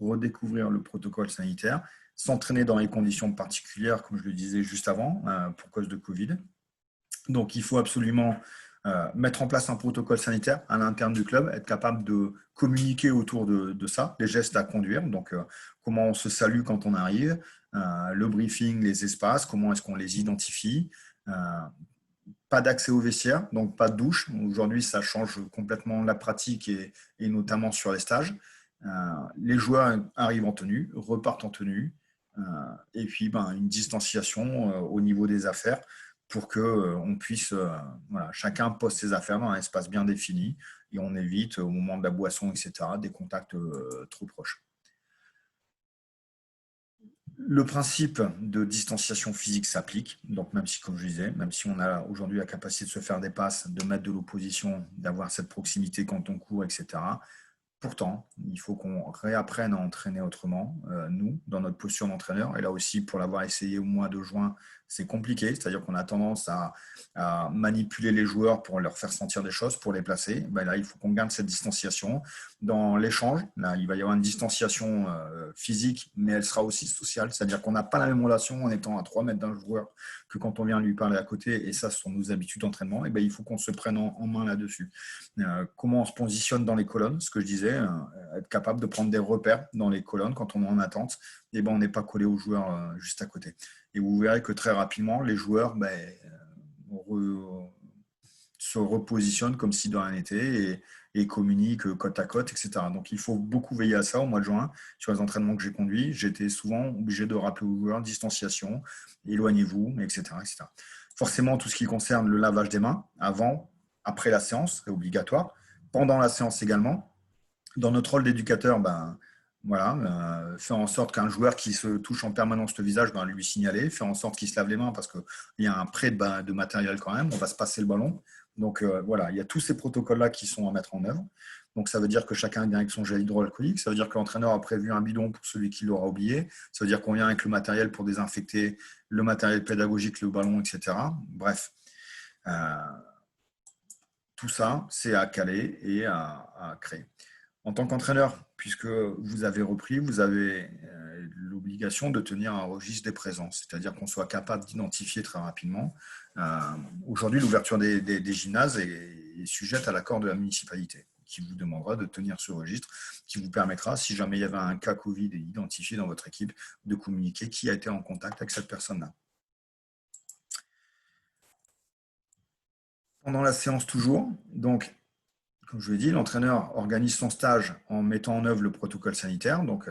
Speaker 1: redécouvrir le protocole sanitaire, s'entraîner dans les conditions particulières, comme je le disais juste avant, pour cause de Covid. Donc, il faut absolument mettre en place un protocole sanitaire à l'interne du club, être capable de communiquer autour de ça, les gestes à conduire, donc comment on se salue quand on arrive, le briefing, les espaces, comment est-ce qu'on les identifie, euh, pas d'accès au vestiaire, donc pas de douche. Aujourd'hui, ça change complètement la pratique et notamment sur les stages. Euh, les joueurs arrivent en tenue, repartent en tenue, euh, et puis une distanciation au niveau des affaires pour que on puisse, voilà, chacun pose ses affaires dans un espace bien défini et on évite au moment de la boisson, etc., des contacts trop proches. Le principe de distanciation physique s'applique, donc même si, comme je disais, même si on a aujourd'hui la capacité de se faire des passes, de mettre de l'opposition, d'avoir cette proximité quand on court, etc., pourtant, il faut qu'on réapprenne à entraîner autrement, nous, dans notre posture d'entraîneur. Et là aussi, pour l'avoir essayé au mois de juin, c'est compliqué. C'est-à-dire qu'on a tendance à manipuler les joueurs pour leur faire sentir des choses, pour les placer. Ben là, il faut qu'on garde cette distanciation. Dans l'échange, là, il va y avoir une distanciation physique, mais elle sera aussi sociale. C'est-à-dire qu'on n'a pas la même relation en étant à 3 mètres d'un joueur que quand on vient lui parler à côté. Et ça, ce sont nos habitudes d'entraînement. Et ben, il faut qu'on se prenne en main là-dessus. Comment on se positionne dans les colonnes, ce que je disais, être capable de prendre des repères dans les colonnes quand on est en attente, et ben on n'est pas collé aux joueurs juste à côté. Et vous verrez que très rapidement, les joueurs se repositionnent comme si de rien n'était et communiquent côte à côte, etc. Donc il faut beaucoup veiller à ça au mois de juin. Sur les entraînements que j'ai conduits, j'étais souvent obligé de rappeler aux joueurs distanciation, éloignez-vous, etc., etc. Forcément, tout ce qui concerne le lavage des mains, avant, après la séance, c'est obligatoire. Pendant la séance également. Dans notre rôle d'éducateur, voilà, faire en sorte qu'un joueur qui se touche en permanence le visage, lui signaler, faire en sorte qu'il se lave les mains parce qu'il y a un prêt de matériel quand même, on va se passer le ballon. Donc voilà, il y a tous ces protocoles-là qui sont à mettre en œuvre. Donc ça veut dire que chacun vient avec son gel hydroalcoolique, ça veut dire que l'entraîneur a prévu un bidon pour celui qui l'aura oublié, ça veut dire qu'on vient avec le matériel pour désinfecter le matériel pédagogique, le ballon, etc. Bref, euh, tout ça, c'est à caler et à créer. En tant qu'entraîneur, puisque vous avez repris, vous avez l'obligation de tenir un registre des présences, c'est-à-dire qu'on soit capable d'identifier très rapidement. Aujourd'hui, l'ouverture des gymnases est sujette à l'accord de la municipalité, qui vous demandera de tenir ce registre, qui vous permettra, si jamais il y avait un cas Covid identifié dans votre équipe, de communiquer qui a été en contact avec cette personne-là. Pendant la séance toujours, donc comme je l'ai dit, l'entraîneur organise son stage en mettant en œuvre le protocole sanitaire. Donc,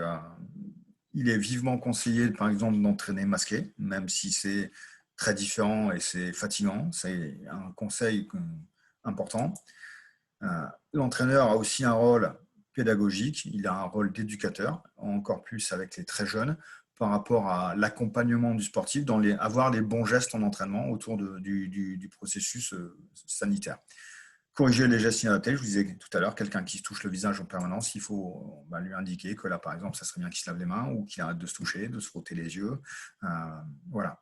Speaker 1: il est vivement conseillé, par exemple, d'entraîner masqué, même si c'est très différent et c'est fatigant. C'est un conseil important. L'entraîneur a aussi un rôle pédagogique, il a un rôle d'éducateur, encore plus avec les très jeunes, par rapport à l'accompagnement du sportif, avoir les bons gestes en entraînement autour du processus sanitaire. Corriger les gestes inadaptés, je vous disais tout à l'heure, quelqu'un qui se touche le visage en permanence, il faut lui indiquer que là, par exemple, ça serait bien qu'il se lave les mains ou qu'il arrête de se toucher, de se frotter les yeux. Voilà.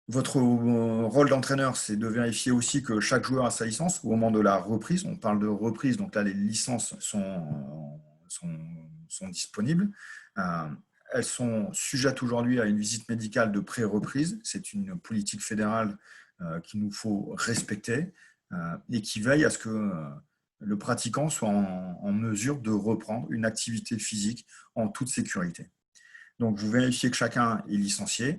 Speaker 1: Votre rôle d'entraîneur, c'est de vérifier aussi que chaque joueur a sa licence au moment de la reprise. On parle de reprise, donc là, les licences sont disponibles. Elles sont sujettes aujourd'hui à une visite médicale de pré-reprise. C'est une politique fédérale qu'il nous faut respecter et qui veille à ce que le pratiquant soit en mesure de reprendre une activité physique en toute sécurité. Donc, vous vérifiez que chacun est licencié.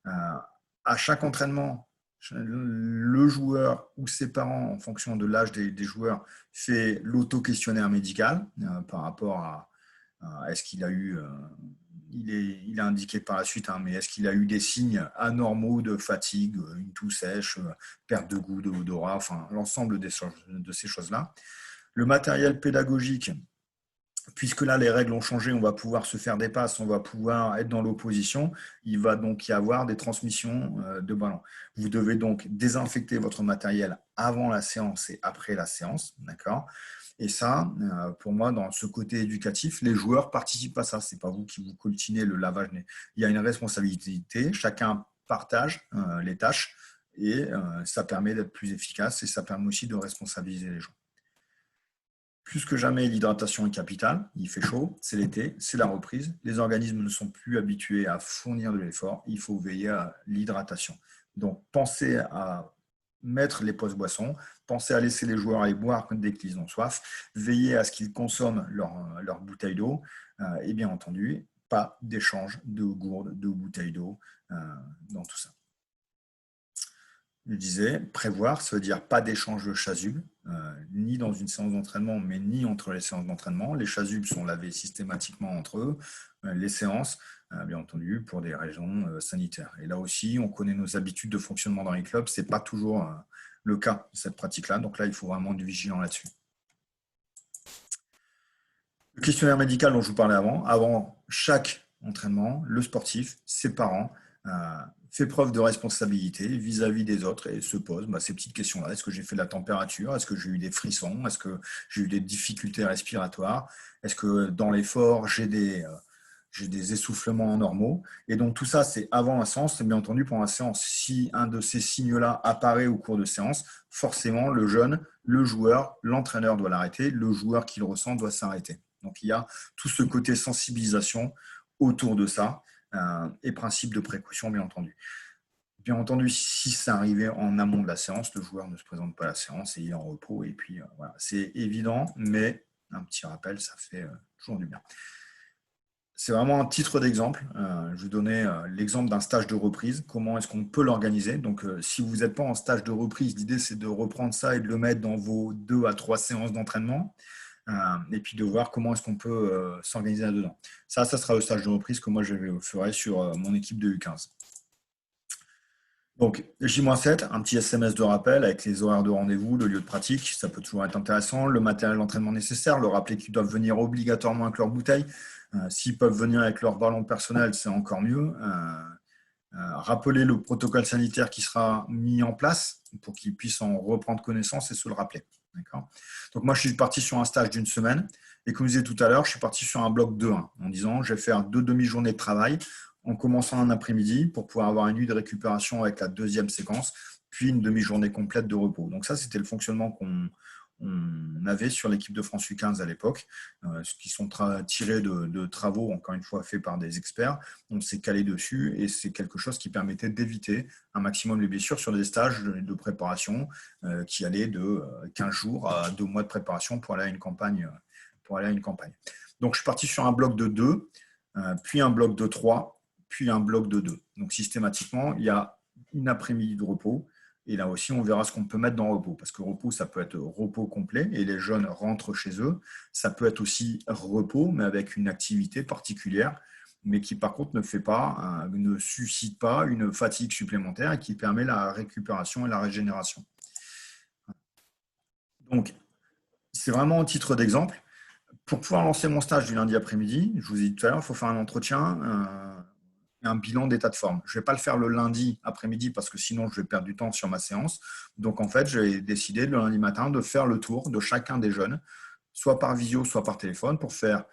Speaker 1: À chaque entraînement, le joueur ou ses parents, en fonction de l'âge des joueurs, fait l'auto-questionnaire médical par rapport à est-ce qu'il a eu, il a indiqué par la suite, mais est-ce qu'il a eu des signes anormaux de fatigue, une toux sèche, perte de goût, d'odorat, enfin l'ensemble de ces choses-là. Le matériel pédagogique, puisque là, les règles ont changé, on va pouvoir se faire des passes, on va pouvoir être dans l'opposition. Il va donc y avoir des transmissions de ballons. Vous devez donc désinfecter votre matériel avant la séance et après la séance. D'accord ? Et ça, pour moi, dans ce côté éducatif, les joueurs participent à ça. Ce n'est pas vous qui vous coltinez le lavage. Il y a une responsabilité. Chacun partage les tâches et ça permet d'être plus efficace et ça permet aussi de responsabiliser les gens. Plus que jamais, l'hydratation est capitale. Il fait chaud, c'est l'été, c'est la reprise. Les organismes ne sont plus habitués à fournir de l'effort. Il faut veiller à l'hydratation. Donc, pensez à mettre les pauses boissons, pensez à laisser les joueurs aller boire dès qu'ils ont soif, veillez à ce qu'ils consomment leur bouteille d'eau et bien entendu, pas d'échange de gourdes, de bouteilles d'eau dans tout ça. Je disais, prévoir, ça veut dire pas d'échange de chasubles, ni dans une séance d'entraînement, mais ni entre les séances d'entraînement. Les chasubles sont lavés systématiquement entre eux. Les séances, bien entendu, pour des raisons sanitaires. Et là aussi, on connaît nos habitudes de fonctionnement dans les clubs. Ce n'est pas toujours le cas de cette pratique-là. Donc là, il faut vraiment du vigilant là-dessus. Le questionnaire médical dont je vous parlais avant chaque entraînement, le sportif, ses parents, fait preuve de responsabilité vis-à-vis des autres et se pose ces petites questions-là. Est-ce que j'ai fait de la température? Est-ce que j'ai eu des frissons? Est-ce que j'ai eu des difficultés respiratoires? Est-ce que dans l'effort, j'ai des essoufflements normaux? Et donc tout ça, c'est avant la séance, c'est bien entendu pendant la séance. Si un de ces signes-là apparaît au cours de séance, forcément, le jeune, le joueur, l'entraîneur doit l'arrêter, le joueur qui le ressent doit s'arrêter. Donc il y a tout ce côté sensibilisation autour de ça. Et principe de précaution, bien entendu. Bien entendu, si ça arrivait en amont de la séance, le joueur ne se présente pas à la séance et il est en repos. Et puis, voilà, c'est évident, mais un petit rappel, ça fait toujours du bien. C'est vraiment un titre d'exemple. Je vous donnais l'exemple d'un stage de reprise. Comment est-ce qu'on peut l'organiser? Donc, si vous n'êtes pas en stage de reprise, l'idée, c'est de reprendre ça et de le mettre dans vos 2 à 3 séances d'entraînement. Et puis de voir comment est-ce qu'on peut s'organiser là-dedans. Ça sera le stage de reprise que moi je ferai sur mon équipe de U15. Donc J-7, un petit SMS de rappel avec les horaires de rendez-vous, le lieu de pratique, ça peut toujours être intéressant, le matériel d'entraînement nécessaire, leur rappeler qu'ils doivent venir obligatoirement avec leur bouteille. S'ils peuvent venir avec leur ballon personnel, c'est encore mieux. Rappeler le protocole sanitaire qui sera mis en place pour qu'ils puissent en reprendre connaissance et se le rappeler. Donc moi, je suis parti sur un stage d'une semaine et comme je disais tout à l'heure, je suis parti sur un bloc 2-1 en disant je vais faire 2 demi-journées de travail en commençant un après-midi pour pouvoir avoir une nuit de récupération avec la deuxième séquence, puis une demi-journée complète de repos. Donc ça, c'était le fonctionnement qu'on avait sur l'équipe de France U15 à l'époque, qui sont tirés de travaux, encore une fois, faits par des experts. On s'est calé dessus et c'est quelque chose qui permettait d'éviter un maximum les blessures sur des stages de préparation qui allaient de 15 jours à 2 mois de préparation pour aller à une campagne. Donc, je suis parti sur un bloc de 2, puis un bloc de 3, puis un bloc de 2. Donc, systématiquement, il y a une après-midi de repos. Et là aussi, on verra ce qu'on peut mettre dans repos. Parce que repos, ça peut être repos complet et les jeunes rentrent chez eux. Ça peut être aussi repos, mais avec une activité particulière, mais qui par contre ne suscite pas une fatigue supplémentaire et qui permet la récupération et la régénération. Donc, c'est vraiment un titre d'exemple. Pour pouvoir lancer mon stage du lundi après-midi, je vous ai dit tout à l'heure, il faut faire un entretien, un bilan d'état de forme. Je ne vais pas le faire le lundi après-midi parce que sinon je vais perdre du temps sur ma séance. Donc en fait, j'ai décidé le lundi matin de faire le tour de chacun des jeunes, soit par visio, soit par téléphone, pour faire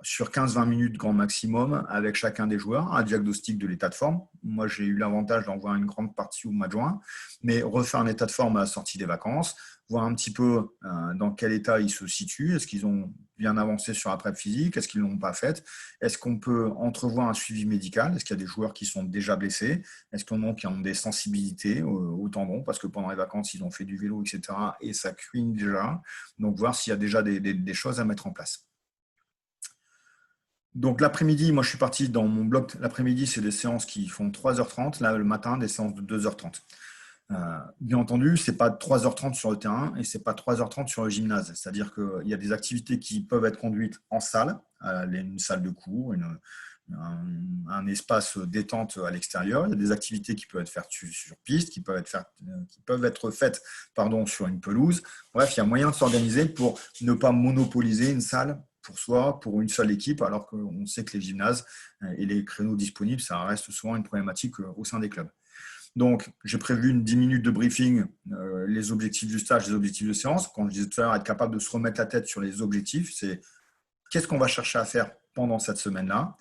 Speaker 1: sur 15-20 minutes grand maximum avec chacun des joueurs un diagnostic de l'état de forme. Moi, j'ai eu l'avantage d'en voir une grande partie au mois de juin, mais refaire un état de forme à la sortie des vacances, voir un petit peu dans quel état ils se situent, est-ce qu'ils ont bien avancé sur la prep physique, est-ce qu'ils ne l'ont pas faite, est-ce qu'on peut entrevoir un suivi médical, est-ce qu'il y a des joueurs qui sont déjà blessés, est-ce qu'il y en a qui ont des sensibilités au tendon, parce que pendant les vacances, ils ont fait du vélo, etc. et ça cuigne déjà, donc voir s'il y a déjà des choses à mettre en place. Donc l'après-midi, moi je suis parti dans mon bloc. L'après-midi, c'est des séances qui font 3h30. Là, le matin, des séances de 2h30. Bien entendu, ce n'est pas 3h30 sur le terrain et ce n'est pas 3h30 sur le gymnase. C'est-à-dire qu'il y a des activités qui peuvent être conduites en salle, une salle de cours, un espace détente à l'extérieur. Il y a des activités qui peuvent être faites sur piste, qui peuvent être faites sur une pelouse. Bref, il y a moyen de s'organiser pour ne pas monopoliser une salle pour soi, pour une seule équipe, alors qu'on sait que les gymnases et les créneaux disponibles, ça reste souvent une problématique au sein des clubs. Donc, j'ai prévu une 10 minutes de briefing, les objectifs du stage, les objectifs de séance. Quand je disais tout à l'heure, être capable de se remettre la tête sur les objectifs, c'est qu'est-ce qu'on va chercher à faire pendant cette semaine-là.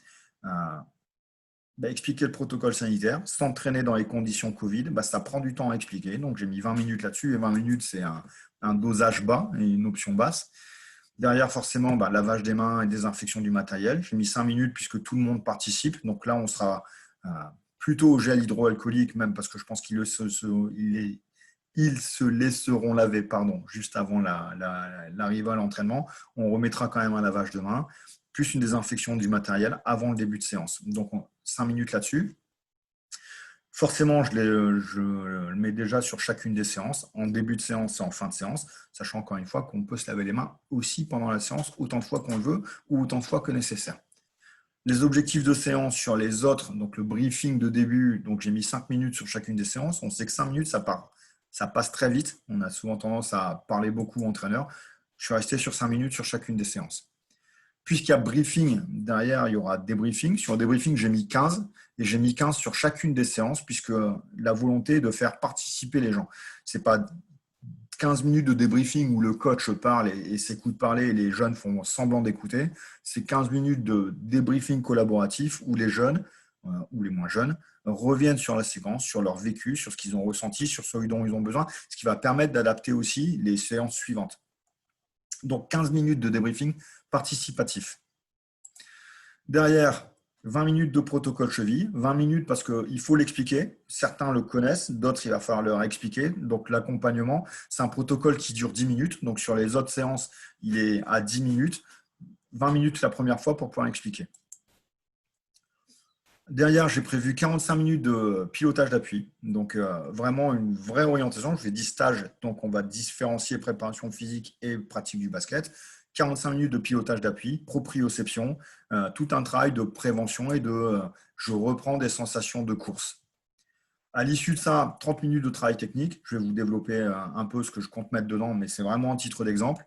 Speaker 1: Expliquer le protocole sanitaire, s'entraîner dans les conditions Covid, ça prend du temps à expliquer. Donc, j'ai mis 20 minutes là-dessus et 20 minutes, c'est un dosage bas et une option basse. Derrière, forcément, lavage des mains et désinfection du matériel. J'ai mis 5 minutes puisque tout le monde participe. Donc là, on sera plutôt au gel hydroalcoolique, même parce que je pense ils se laisseront laver juste avant l'arrivée à l'entraînement. On remettra quand même un lavage de main, plus une désinfection du matériel avant le début de séance. Donc 5 minutes là-dessus. Forcément, je le mets déjà sur chacune des séances, en début de séance et en fin de séance, sachant encore une fois qu'on peut se laver les mains aussi pendant la séance, autant de fois qu'on le veut ou autant de fois que nécessaire. Les objectifs de séance sur les autres, donc le briefing de début, donc j'ai mis 5 minutes sur chacune des séances. On sait que 5 minutes, ça passe très vite. On a souvent tendance à parler beaucoup aux entraîneurs. Je suis resté sur 5 minutes sur chacune des séances. Puisqu'il y a briefing, derrière, il y aura débriefing. Sur débriefing, j'ai mis 15 et j'ai mis 15 sur chacune des séances puisque la volonté est de faire participer les gens. Ce n'est pas 15 minutes de débriefing où le coach parle et s'écoute parler et les jeunes font semblant d'écouter. C'est 15 minutes de débriefing collaboratif où les jeunes ou les moins jeunes reviennent sur la séquence, sur leur vécu, sur ce qu'ils ont ressenti, sur ce dont ils ont besoin, ce qui va permettre d'adapter aussi les séances suivantes. Donc 15 minutes de débriefing participatif. Derrière, 20 minutes de protocole cheville, 20 minutes parce qu'il faut l'expliquer. Certains le connaissent, d'autres, il va falloir leur expliquer. Donc, l'accompagnement, c'est un protocole qui dure 10 minutes. Donc, sur les autres séances, il est à 10 minutes. 20 minutes la première fois pour pouvoir expliquer. Derrière, j'ai prévu 45 minutes de pilotage d'appui. Donc, vraiment une vraie orientation. Je fais 10 stages, donc on va différencier préparation physique et pratique du basket. 45 minutes de pilotage d'appui, proprioception, tout un travail de prévention et je reprends des sensations de course. À l'issue de ça, 30 minutes de travail technique. Je vais vous développer un peu ce que je compte mettre dedans, mais c'est vraiment un titre d'exemple.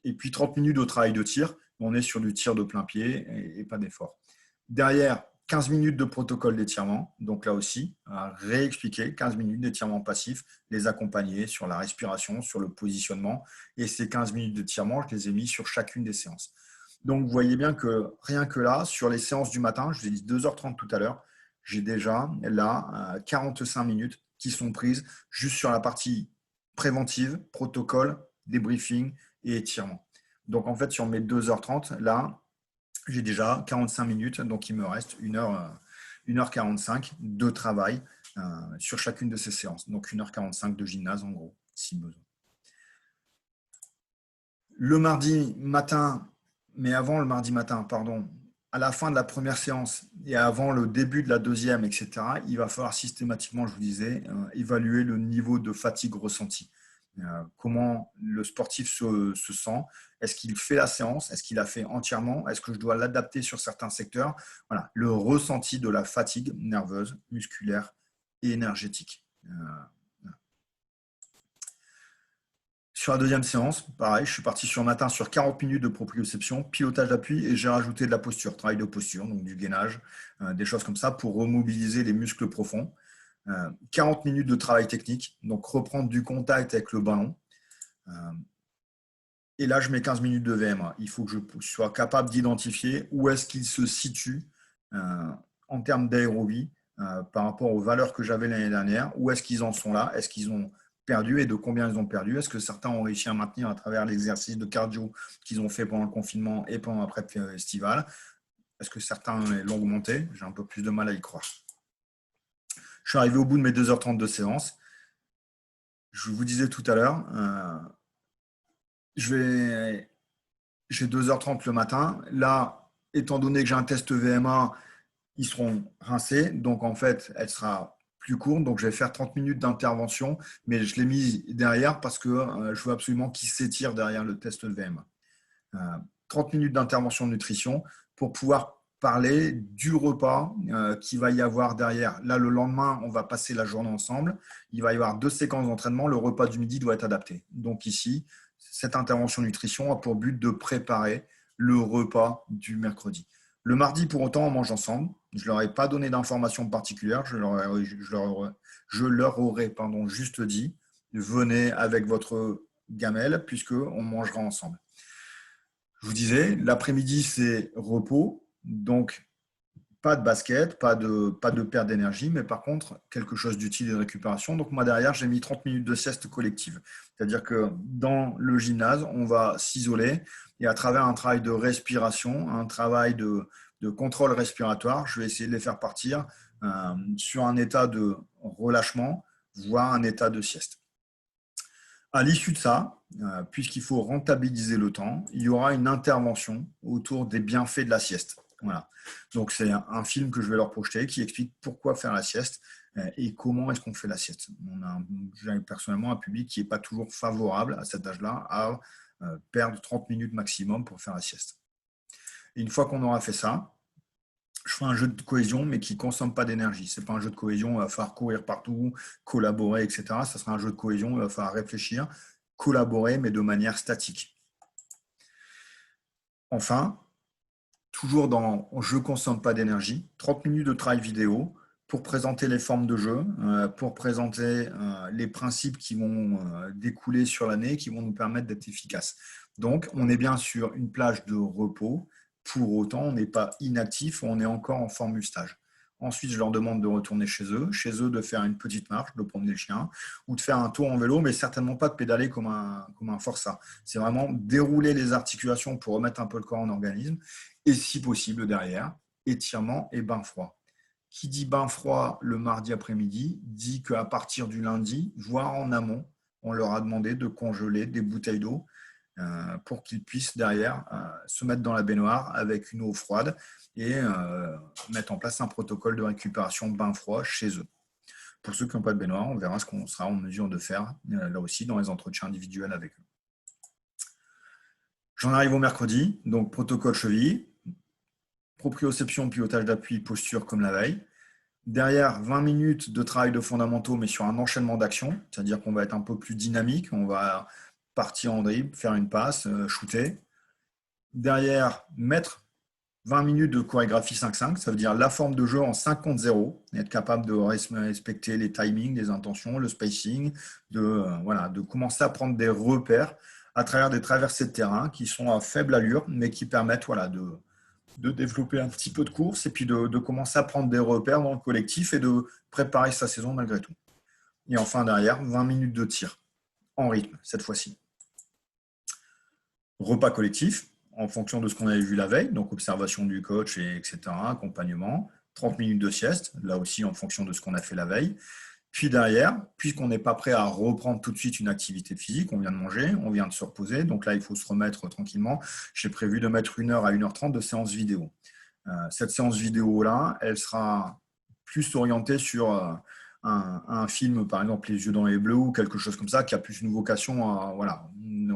Speaker 1: Et puis 30 minutes de travail de tir. On est sur du tir de plein pied et pas d'effort. Derrière, 15 minutes de protocole d'étirement. Donc là aussi, à réexpliquer 15 minutes d'étirement passif, les accompagner sur la respiration, sur le positionnement. Et ces 15 minutes d'étirement, je les ai mis sur chacune des séances. Donc vous voyez bien que rien que là, sur les séances du matin, je vous ai dit 2h30 tout à l'heure, j'ai déjà là 45 minutes qui sont prises juste sur la partie préventive, protocole, débriefing et étirement. Donc en fait, sur mes 2h30, là, j'ai déjà 45 minutes, donc il me reste 1h45 de travail sur chacune de ces séances. Donc 1h45 de gymnase en gros, si besoin. Le mardi matin, mais avant le mardi matin, pardon, à la fin de la première séance et avant le début de la deuxième, etc., il va falloir systématiquement, je vous disais, évaluer le niveau de fatigue ressenti. Comment le sportif se sent. Est-ce qu'il fait la séance? Est-ce qu'il la fait entièrement? Est-ce que je dois l'adapter sur certains secteurs? Voilà, le ressenti de la fatigue nerveuse, musculaire et énergétique. Sur la deuxième séance, pareil, je suis parti sur matin sur 40 minutes de proprioception, pilotage d'appui et j'ai rajouté de la posture, travail de posture, donc du gainage, des choses comme ça pour remobiliser les muscles profonds. 40 minutes de travail technique, donc reprendre du contact avec le ballon. Et là, je mets 15 minutes de VMA. Il faut que je sois capable d'identifier où est-ce qu'il se situe en termes d'aérobie par rapport aux valeurs que j'avais l'année dernière. Où est-ce qu'ils en sont là? Est-ce qu'ils ont perdu et de combien ils ont perdu? Est-ce que certains ont réussi à maintenir à travers l'exercice de cardio qu'ils ont fait pendant le confinement et pendant la prep estivale? Est-ce que certains l'ont augmenté? J'ai un peu plus de mal à y croire. Je suis arrivé au bout de mes 2h30 de séance. Je vous disais tout à l'heure, j'ai 2h30 le matin. Là, étant donné que j'ai un test VMA, ils seront rincés. Donc, en fait, elle sera plus courte. Donc, je vais faire 30 minutes d'intervention, mais je l'ai mis derrière parce que je veux absolument qu'ils s'étirent derrière le test VMA. 30 minutes d'intervention de nutrition pour pouvoir parler du repas qu'il va y avoir derrière. Là, le lendemain, on va passer la journée ensemble. Il va y avoir 2 séquences d'entraînement. Le repas du midi doit être adapté. Donc ici, cette intervention nutrition a pour but de préparer le repas du mercredi. Le mardi, pour autant, on mange ensemble. Je ne leur ai pas donné d'informations particulières. Je leur aurais juste dit, venez avec votre gamelle puisqu'on mangera ensemble. Je vous disais, l'après-midi, c'est repos. Donc, Pas de basket, pas de perte d'énergie, mais par contre, quelque chose d'utile et de récupération. Donc, moi, derrière, j'ai mis 30 minutes de sieste collective. C'est-à-dire que dans le gymnase, on va s'isoler et à travers un travail de respiration, un travail de contrôle respiratoire, je vais essayer de les faire partir sur un état de relâchement, voire un état de sieste. À l'issue de ça, puisqu'il faut rentabiliser le temps, il y aura une intervention autour des bienfaits de la sieste. Voilà. Donc, c'est un film que je vais leur projeter qui explique pourquoi faire la sieste et comment est-ce qu'on fait la sieste. J'ai personnellement un public qui n'est pas toujours favorable à cet âge-là à perdre 30 minutes maximum pour faire la sieste. Et une fois qu'on aura fait ça, je ferai un jeu de cohésion, mais qui ne consomme pas d'énergie. Ce n'est pas un jeu de cohésion, il va falloir courir partout, collaborer, etc. Ça sera un jeu de cohésion, il va falloir réfléchir, collaborer, mais de manière statique. Enfin, toujours dans « je ne consomme pas d'énergie », 30 minutes de travail vidéo pour présenter les formes de jeu, pour présenter les principes qui vont découler sur l'année, qui vont nous permettre d'être efficaces. Donc, on est bien sur une plage de repos. Pour autant, on n'est pas inactif, on est encore en forme stage. Ensuite, je leur demande de retourner chez eux de faire une petite marche, de promener le chien, ou de faire un tour en vélo, mais certainement pas de pédaler comme un forçat. C'est vraiment dérouler les articulations pour remettre un peu le corps en organisme, et si possible derrière, étirement et bain froid. Qui dit bain froid le mardi après-midi dit qu'à partir du lundi, voire en amont, on leur a demandé de congeler des bouteilles d'eau pour qu'ils puissent derrière se mettre dans la baignoire avec une eau froide et mettre en place un protocole de récupération bain froid chez eux. Pour ceux qui n'ont pas de baignoire, on verra ce qu'on sera en mesure de faire là aussi dans les entretiens individuels avec eux. J'en arrive au mercredi, donc protocole cheville, proprioception, pilotage d'appui, posture comme la veille. Derrière, 20 minutes de travail de fondamentaux, mais sur un enchaînement d'actions, c'est-à-dire qu'on va être un peu plus dynamique, on va partir en dribble, faire une passe, shooter. Derrière, mettre 20 minutes de chorégraphie 5-5, ça veut dire la forme de jeu en 5 contre 0, être capable de respecter les timings, les intentions, le spacing, de commencer à prendre des repères à travers des traversées de terrain qui sont à faible allure, mais qui permettent de développer un petit peu de course et puis de commencer à prendre des repères dans le collectif et de préparer sa saison malgré tout. Et enfin derrière, 20 minutes de tir en rythme cette fois-ci. Repas collectif en fonction de ce qu'on avait vu la veille, donc observation du coach, etc., accompagnement. 30 minutes de sieste, là aussi en fonction de ce qu'on a fait la veille. Puis derrière, puisqu'on n'est pas prêt à reprendre tout de suite une activité physique, on vient de manger, on vient de se reposer, donc là il faut se remettre tranquillement. J'ai prévu de mettre 1 heure à 1h30 de séance vidéo. Cette séance vidéo-là, elle sera plus orientée sur un film, par exemple Les yeux dans les bleus ou quelque chose comme ça, qui a plus une vocation à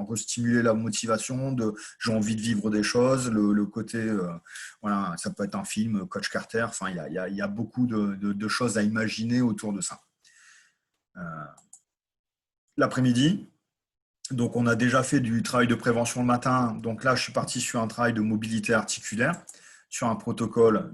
Speaker 1: restimuler la motivation, j'ai envie de vivre des choses, le côté, ça peut être un film, Coach Carter, enfin, il y a beaucoup de choses à imaginer autour de ça. L'après-midi, donc on a déjà fait du travail de prévention le matin, donc là je suis parti sur un travail de mobilité articulaire, sur un protocole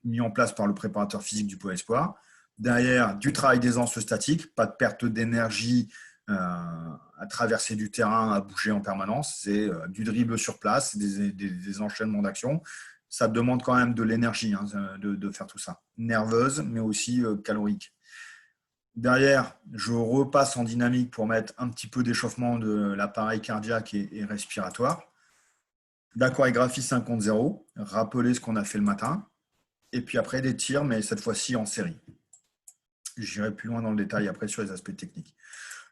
Speaker 1: mis en place par le préparateur physique du Pôle Espoir. Derrière, du travail d'aisance statique, pas de perte d'énergie à traverser du terrain, à bouger en permanence. C'est du dribble sur place, des enchaînements d'actions. Ça demande quand même de l'énergie de faire tout ça. Nerveuse, mais aussi calorique. Derrière, je repasse en dynamique pour mettre un petit peu d'échauffement de l'appareil cardiaque et respiratoire. La chorégraphie 5 contre 0, rappeler ce qu'on a fait le matin. Et puis après, des tirs, mais cette fois-ci en série. J'irai plus loin dans le détail après sur les aspects techniques.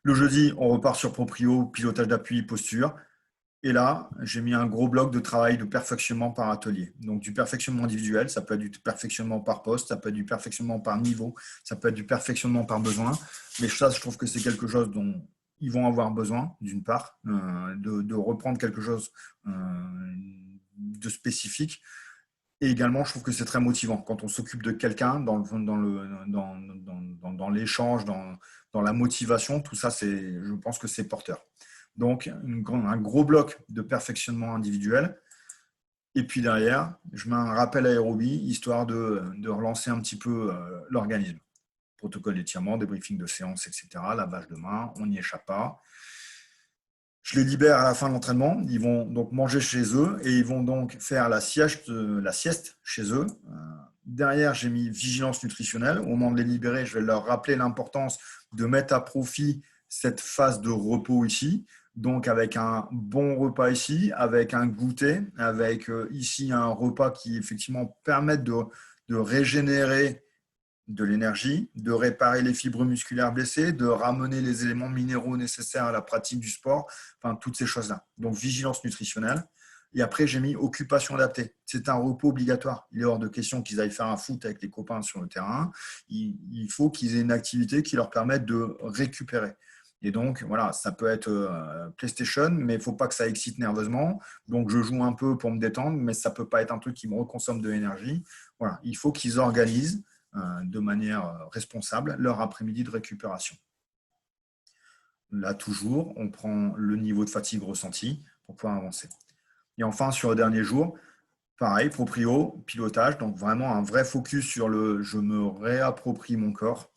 Speaker 1: Le jeudi, on repart sur proprio, pilotage d'appui, posture. Et là, j'ai mis un gros bloc de travail de perfectionnement par atelier. Donc, du perfectionnement individuel, ça peut être du perfectionnement par poste, ça peut être du perfectionnement par niveau, ça peut être du perfectionnement par besoin. Mais ça, je trouve que c'est quelque chose dont ils vont avoir besoin, d'une part, de reprendre quelque chose de spécifique. Et également, je trouve que c'est très motivant quand on s'occupe de quelqu'un dans l'échange, dans la motivation. Tout ça, je pense que c'est porteur. Donc, un gros bloc de perfectionnement individuel. Et puis derrière, je mets un rappel aérobie, histoire de relancer un petit peu l'organisme. Protocole d'étirement, débriefing de séance, etc. Lavage de main, on n'y échappe pas. Je les libère à la fin de l'entraînement. Ils vont donc manger chez eux et ils vont donc faire la sieste chez eux. Derrière, j'ai mis vigilance nutritionnelle. Au moment de les libérer, je vais leur rappeler l'importance de mettre à profit cette phase de repos ici. Donc, avec un bon repas ici, avec un goûter, avec ici un repas qui effectivement permette de régénérer de l'énergie, de réparer les fibres musculaires blessées, de ramener les éléments minéraux nécessaires à la pratique du sport, enfin toutes ces choses-là. Donc vigilance nutritionnelle. Et après, j'ai mis occupation adaptée. C'est un repos obligatoire. Il est hors de question qu'ils aillent faire un foot avec les copains sur le terrain. Il faut qu'ils aient une activité qui leur permette de récupérer. Et donc, voilà, ça peut être PlayStation, mais il ne faut pas que ça excite nerveusement. Donc, je joue un peu pour me détendre, mais ça ne peut pas être un truc qui me reconsomme de l'énergie. Voilà, il faut qu'ils organisent de manière responsable leur après-midi de récupération. Là, toujours, on prend le niveau de fatigue ressenti pour pouvoir avancer. Et enfin, sur le dernier jour, pareil, proprio, pilotage, donc vraiment un vrai focus sur le « je me réapproprie mon corps ».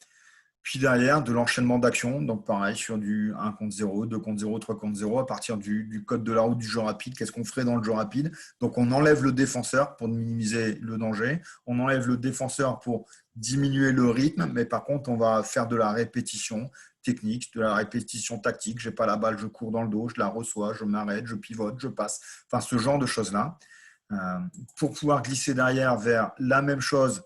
Speaker 1: Puis derrière, de l'enchaînement d'actions, donc pareil, sur du 1 contre 0, 2 contre 0, 3 contre 0, à partir du code de la route du jeu rapide, qu'est-ce qu'on ferait dans le jeu rapide? Donc on enlève le défenseur pour minimiser le danger, on enlève le défenseur pour diminuer le rythme, mais par contre, on va faire de la répétition technique, de la répétition tactique. Je n'ai pas la balle, je cours dans le dos, je la reçois, je m'arrête, je pivote, je passe. Enfin, ce genre de choses-là. Pour pouvoir glisser derrière vers la même chose,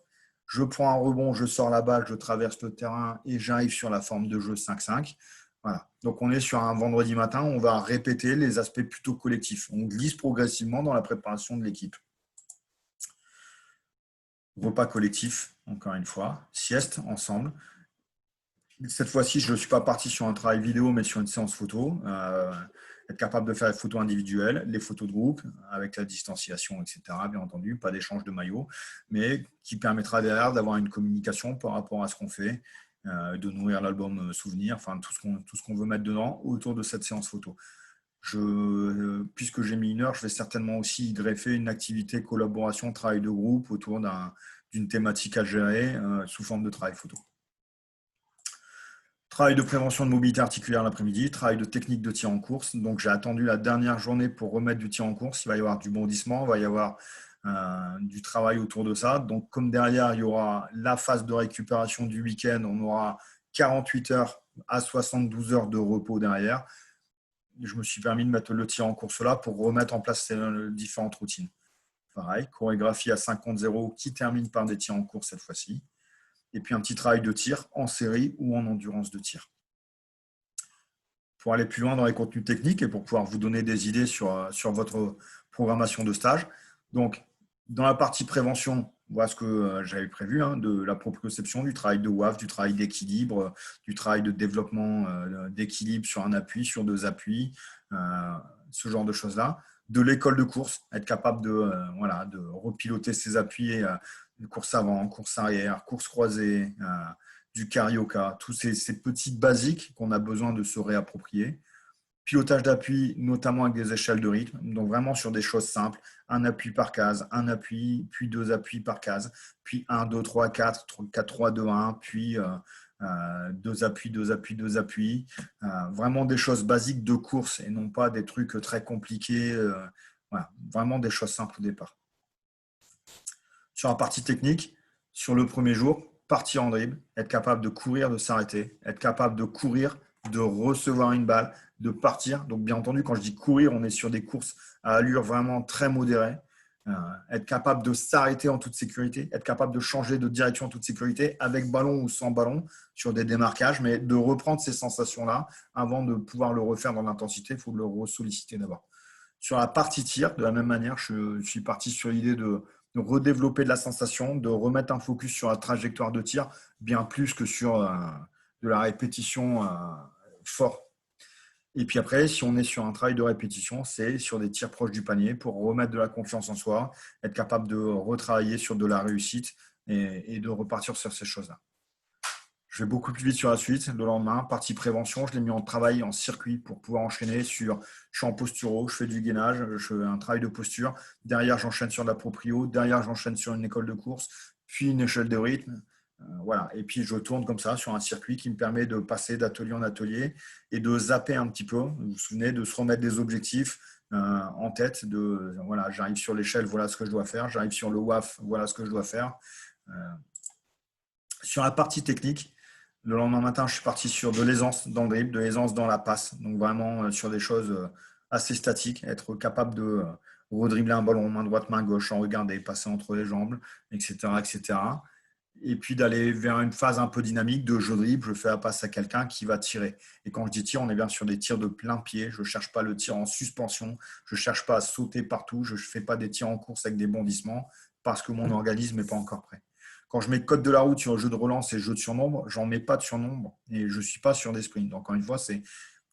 Speaker 1: je prends un rebond, je sors la balle, je traverse le terrain et j'arrive sur la forme de jeu 5-5. Voilà. Donc, on est sur un vendredi matin, on va répéter les aspects plutôt collectifs. On glisse progressivement dans la préparation de l'équipe. Repas collectif, encore une fois, sieste ensemble. Cette fois-ci, je ne suis pas parti sur un travail vidéo, mais sur une séance photo. Être capable de faire les photos individuelles, les photos de groupe, avec la distanciation, etc. Bien entendu, pas d'échange de maillots, mais qui permettra derrière d'avoir une communication par rapport à ce qu'on fait, de nourrir l'album souvenir, enfin tout ce qu'on veut mettre dedans autour de cette séance photo. Puisque j'ai mis 1 heure, je vais certainement aussi y greffer une activité collaboration, travail de groupe autour d'une thématique à gérer sous forme de travail photo. Travail de prévention de mobilité articulaire l'après-midi, travail de technique de tir en course. Donc, j'ai attendu la dernière journée pour remettre du tir en course. Il va y avoir du bondissement, il va y avoir du travail autour de ça. Donc, comme derrière, il y aura la phase de récupération du week-end, on aura 48 heures à 72 heures de repos derrière. Je me suis permis de mettre le tir en course là pour remettre en place ces différentes routines. Pareil, chorégraphie à 5 contre 0 qui termine par des tirs en course cette fois-ci. Et puis un petit travail de tir en série ou en endurance de tir. Pour aller plus loin dans les contenus techniques et pour pouvoir vous donner des idées sur votre programmation de stage. Donc, dans la partie prévention, voilà ce que j'avais prévu, de la proprioception, du travail de WAF, du travail d'équilibre, du travail de développement d'équilibre sur un appui, sur 2 appuis, ce genre de choses-là. De l'école de course, être capable de repiloter ses appuis, course avant, course arrière, course croisée, du carioca, tous ces petites basiques qu'on a besoin de se réapproprier. Pilotage d'appui, notamment avec des échelles de rythme, donc vraiment sur des choses simples, un appui par case, un appui, puis 2 appuis par case, puis 1, 2, 3, 4, 4, 3, 2, 1, puis 2 appuis, 2 appuis, 2 appuis. Vraiment des choses basiques de course et non pas des trucs très compliqués. Voilà, vraiment des choses simples au départ. Sur la partie technique, sur le premier jour, partir en dribble, être capable de courir, de s'arrêter, être capable de courir, de recevoir une balle, de partir. Donc, bien entendu, quand je dis courir, on est sur des courses à allure vraiment très modérée. Être capable de s'arrêter en toute sécurité, être capable de changer de direction en toute sécurité, avec ballon ou sans ballon, sur des démarquages, mais de reprendre ces sensations-là avant de pouvoir le refaire dans l'intensité, il faut le ressolliciter d'abord. Sur la partie tir, de la même manière, je suis parti sur l'idée de redévelopper de la sensation, de remettre un focus sur la trajectoire de tir, bien plus que sur de la répétition fort. Et puis après, si on est sur un travail de répétition, c'est sur des tirs proches du panier pour remettre de la confiance en soi, être capable de retravailler sur de la réussite et de repartir sur ces choses-là. Je vais beaucoup plus vite sur la suite. Le lendemain, partie prévention, je l'ai mis en travail en circuit pour pouvoir enchaîner sur, je suis en posturo, je fais du gainage, je fais un travail de posture. Derrière, j'enchaîne sur de la proprio. Derrière, j'enchaîne sur une école de course, puis une échelle de rythme. Voilà. Et puis, je tourne comme ça sur un circuit qui me permet de passer d'atelier en atelier et de zapper un petit peu. Vous vous souvenez, de se remettre des objectifs en tête. Voilà, j'arrive sur l'échelle, voilà ce que je dois faire. J'arrive sur le WAF, voilà ce que je dois faire. Euh, sur la partie technique, le lendemain matin, je suis parti sur de l'aisance dans le dribble, de l'aisance dans la passe. Donc, vraiment sur des choses assez statiques, être capable de redribbler un ballon main droite, main gauche, en regarder, passer entre les jambes, etc., etc. Et puis d'aller vers une phase un peu dynamique de jeu dribble, je fais la passe à quelqu'un qui va tirer. Et quand je dis tir, on est bien sur des tirs de plein pied. Je ne cherche pas le tir en suspension, je ne cherche pas à sauter partout, je ne fais pas des tirs en course avec des bondissements parce que mon organisme n'est pas encore prêt. Quand je mets code de la route sur le jeu de relance et jeu de surnombre, j'en mets pas de surnombre et je ne suis pas sur des sprints. Donc, encore une fois, c'est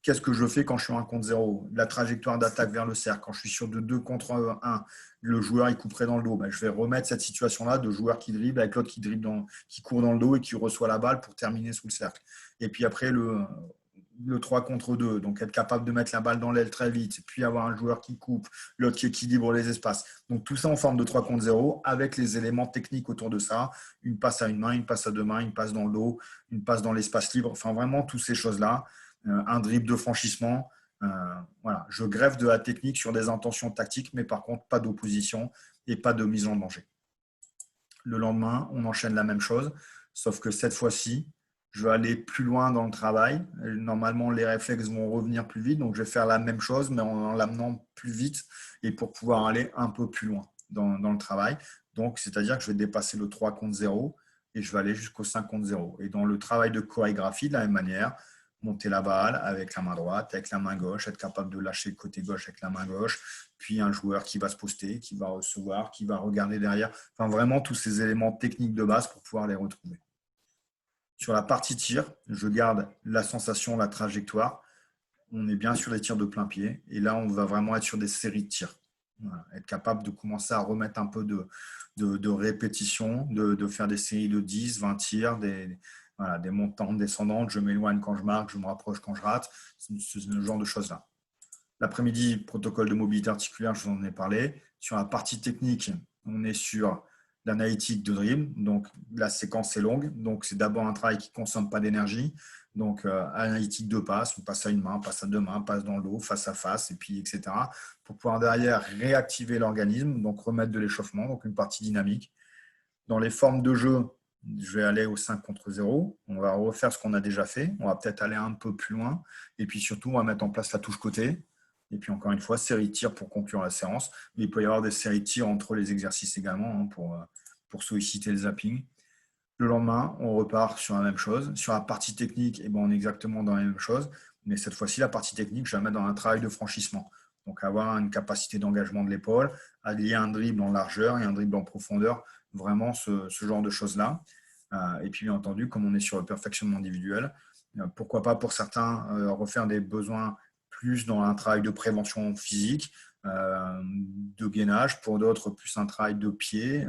Speaker 1: qu'est-ce que je fais quand je suis 1 contre 0? La trajectoire d'attaque vers le cercle. Quand je suis sur de 2 contre 1, le joueur il couperait dans le dos. Ben, je vais remettre cette situation-là de joueur qui dribble avec l'autre qui court dans le dos et qui reçoit la balle pour terminer sous le cercle. Et puis après, le 3 contre 2, donc être capable de mettre la balle dans l'aile très vite, puis avoir un joueur qui coupe, l'autre qui équilibre les espaces. Donc tout ça en forme de 3 contre 0, avec les éléments techniques autour de ça, une passe à une main, une passe à deux mains, une passe dans le dos, une passe dans l'espace libre, enfin vraiment toutes ces choses-là, un dribble de franchissement. Voilà. Je greffe de la technique sur des intentions tactiques, mais par contre pas d'opposition et pas de mise en danger. Le lendemain, on enchaîne la même chose, sauf que cette fois-ci, je vais aller plus loin dans le travail. Normalement, les réflexes vont revenir plus vite, donc je vais faire la même chose, mais en l'amenant plus vite et pour pouvoir aller un peu plus loin dans le travail. Donc, c'est-à-dire que je vais dépasser le 3 contre 0 et je vais aller jusqu'au 5 contre 0. Et dans le travail de chorégraphie, de la même manière, monter la balle avec la main droite, avec la main gauche, être capable de lâcher le côté gauche avec la main gauche, puis un joueur qui va se poster, qui va recevoir, qui va regarder derrière. Enfin, vraiment tous ces éléments techniques de base pour pouvoir les retrouver. Sur la partie tir, je garde la sensation, la trajectoire. On est bien sur les tirs de plein pied. Et là, on va vraiment être sur des séries de tirs. Voilà. Être capable de commencer à remettre un peu de répétition, de faire des séries de 10, 20 tirs, des montantes, descendantes. Je m'éloigne quand je marque, je me rapproche quand je rate. C'est ce genre de choses-là. L'après-midi, protocole de mobilité articulaire, je vous en ai parlé. Sur la partie technique, on est sur l'analytique de dribble. Donc, la séquence est longue. Donc, c'est d'abord un travail qui ne consomme pas d'énergie. Donc, analytique de passe, on passe à une main, passe à deux mains, passe dans le dos, face à face, et puis etc. Pour pouvoir derrière réactiver l'organisme, donc remettre de l'échauffement, donc une partie dynamique. Dans les formes de jeu, je vais aller au 5 contre 0. On va refaire ce qu'on a déjà fait. On va peut-être aller un peu plus loin. Et puis surtout, on va mettre en place la touche côté. Et puis encore une fois, série de tirs pour conclure la séance. Mais il peut y avoir des séries de tirs entre les exercices également pour solliciter le zapping. Le lendemain, on repart sur la même chose. Sur la partie technique, on est exactement dans la même chose. Mais cette fois-ci, la partie technique, je la mets dans un travail de franchissement. Donc avoir une capacité d'engagement de l'épaule, allier un dribble en largeur et un dribble en profondeur, vraiment ce genre de choses-là. Et puis bien entendu, comme on est sur le perfectionnement individuel, pourquoi pas pour certains refaire des besoins plus dans un travail de prévention physique, de gainage, pour d'autres plus un travail de pied.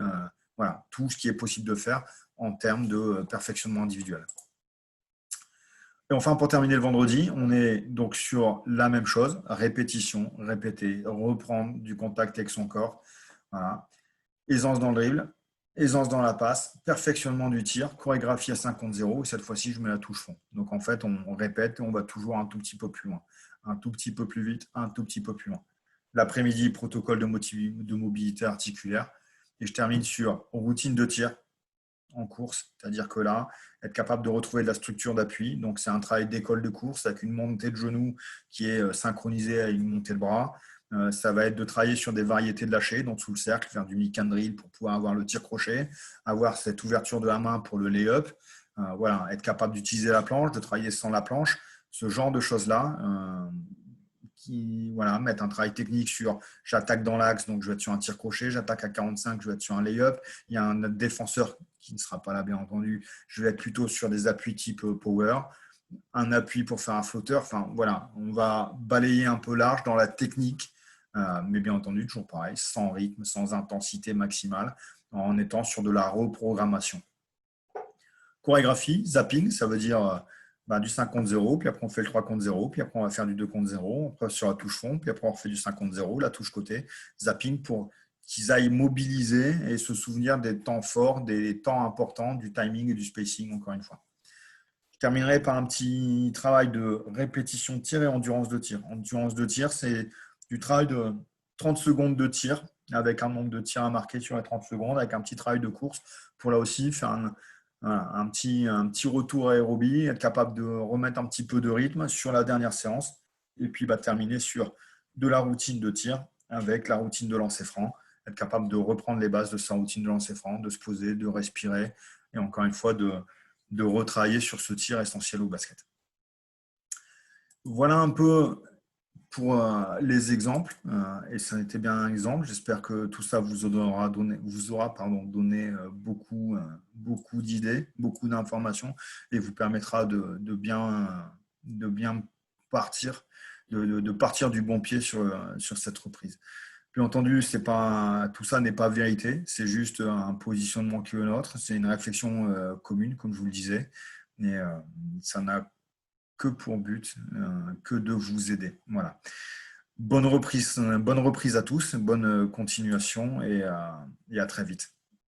Speaker 1: Voilà, tout ce qui est possible de faire en termes de perfectionnement individuel. Et enfin, pour terminer le vendredi, on est donc sur la même chose, répétition, répéter, reprendre du contact avec son corps. Voilà. Aisance dans le dribble, aisance dans la passe, perfectionnement du tir, chorégraphie à 5 contre 0, et cette fois-ci, je mets la touche fond. Donc en fait, on répète et on va toujours un tout petit peu plus loin, un tout petit peu plus vite, un tout petit peu plus loin. L'après-midi, protocole de mobilité articulaire, et je termine sur routine de tir en course, c'est-à-dire que là, être capable de retrouver de la structure d'appui. Donc, c'est un travail d'école de course avec une montée de genoux qui est synchronisée à une montée de bras. Ça va être de travailler sur des variétés de lâcher, donc sous le cercle, faire du mic and drill pour pouvoir avoir le tir crochet, avoir cette ouverture de la main pour le lay-up. Voilà, être capable d'utiliser la planche, de travailler sans la planche, ce genre de choses-là. Mettre un travail technique sur j'attaque dans l'axe, donc je vais être sur un tir crochet, j'attaque à 45, je vais être sur un lay-up. Il y a un défenseur qui ne sera pas là, bien entendu. Je vais être plutôt sur des appuis type power, un appui pour faire un flotteur. Enfin, voilà, on va balayer un peu large dans la technique, mais bien entendu, toujours pareil, sans rythme, sans intensité maximale, en étant sur de la reprogrammation. Chorégraphie, zapping, ça veut dire du 5 contre 0, puis après on fait le 3 contre 0, puis après on va faire du 2 contre 0, on passe sur la touche fond, puis après on refait du 5 contre 0, la touche côté, zapping pour qu'ils aillent mobiliser et se souvenir des temps forts, des temps importants, du timing et du spacing, encore une fois. Je terminerai par un petit travail de répétition de tir et endurance de tir. Endurance de tir, c'est du travail de 30 secondes de tir avec un nombre de tirs à marquer sur les 30 secondes, avec un petit travail de course pour là aussi faire un petit retour aérobie, être capable de remettre un petit peu de rythme sur la dernière séance et puis terminer sur de la routine de tir avec la routine de lancer franc, être capable de reprendre les bases de sa routine de lancer franc, de se poser, de respirer et encore une fois de retravailler sur ce tir essentiel au basket. Voilà un peu pour les exemples, et ça n'était bien un exemple. J'espère que tout ça vous aura donné, donné beaucoup d'idées, beaucoup d'informations, et vous permettra de bien partir, de partir du bon pied sur cette reprise. Bien entendu, tout ça n'est pas vérité, c'est juste un positionnement qui est le nôtre, c'est une réflexion commune, comme je vous le disais, et ça n'a que pour but que de vous aider. Voilà. Bonne reprise à tous, bonne continuation et à très vite.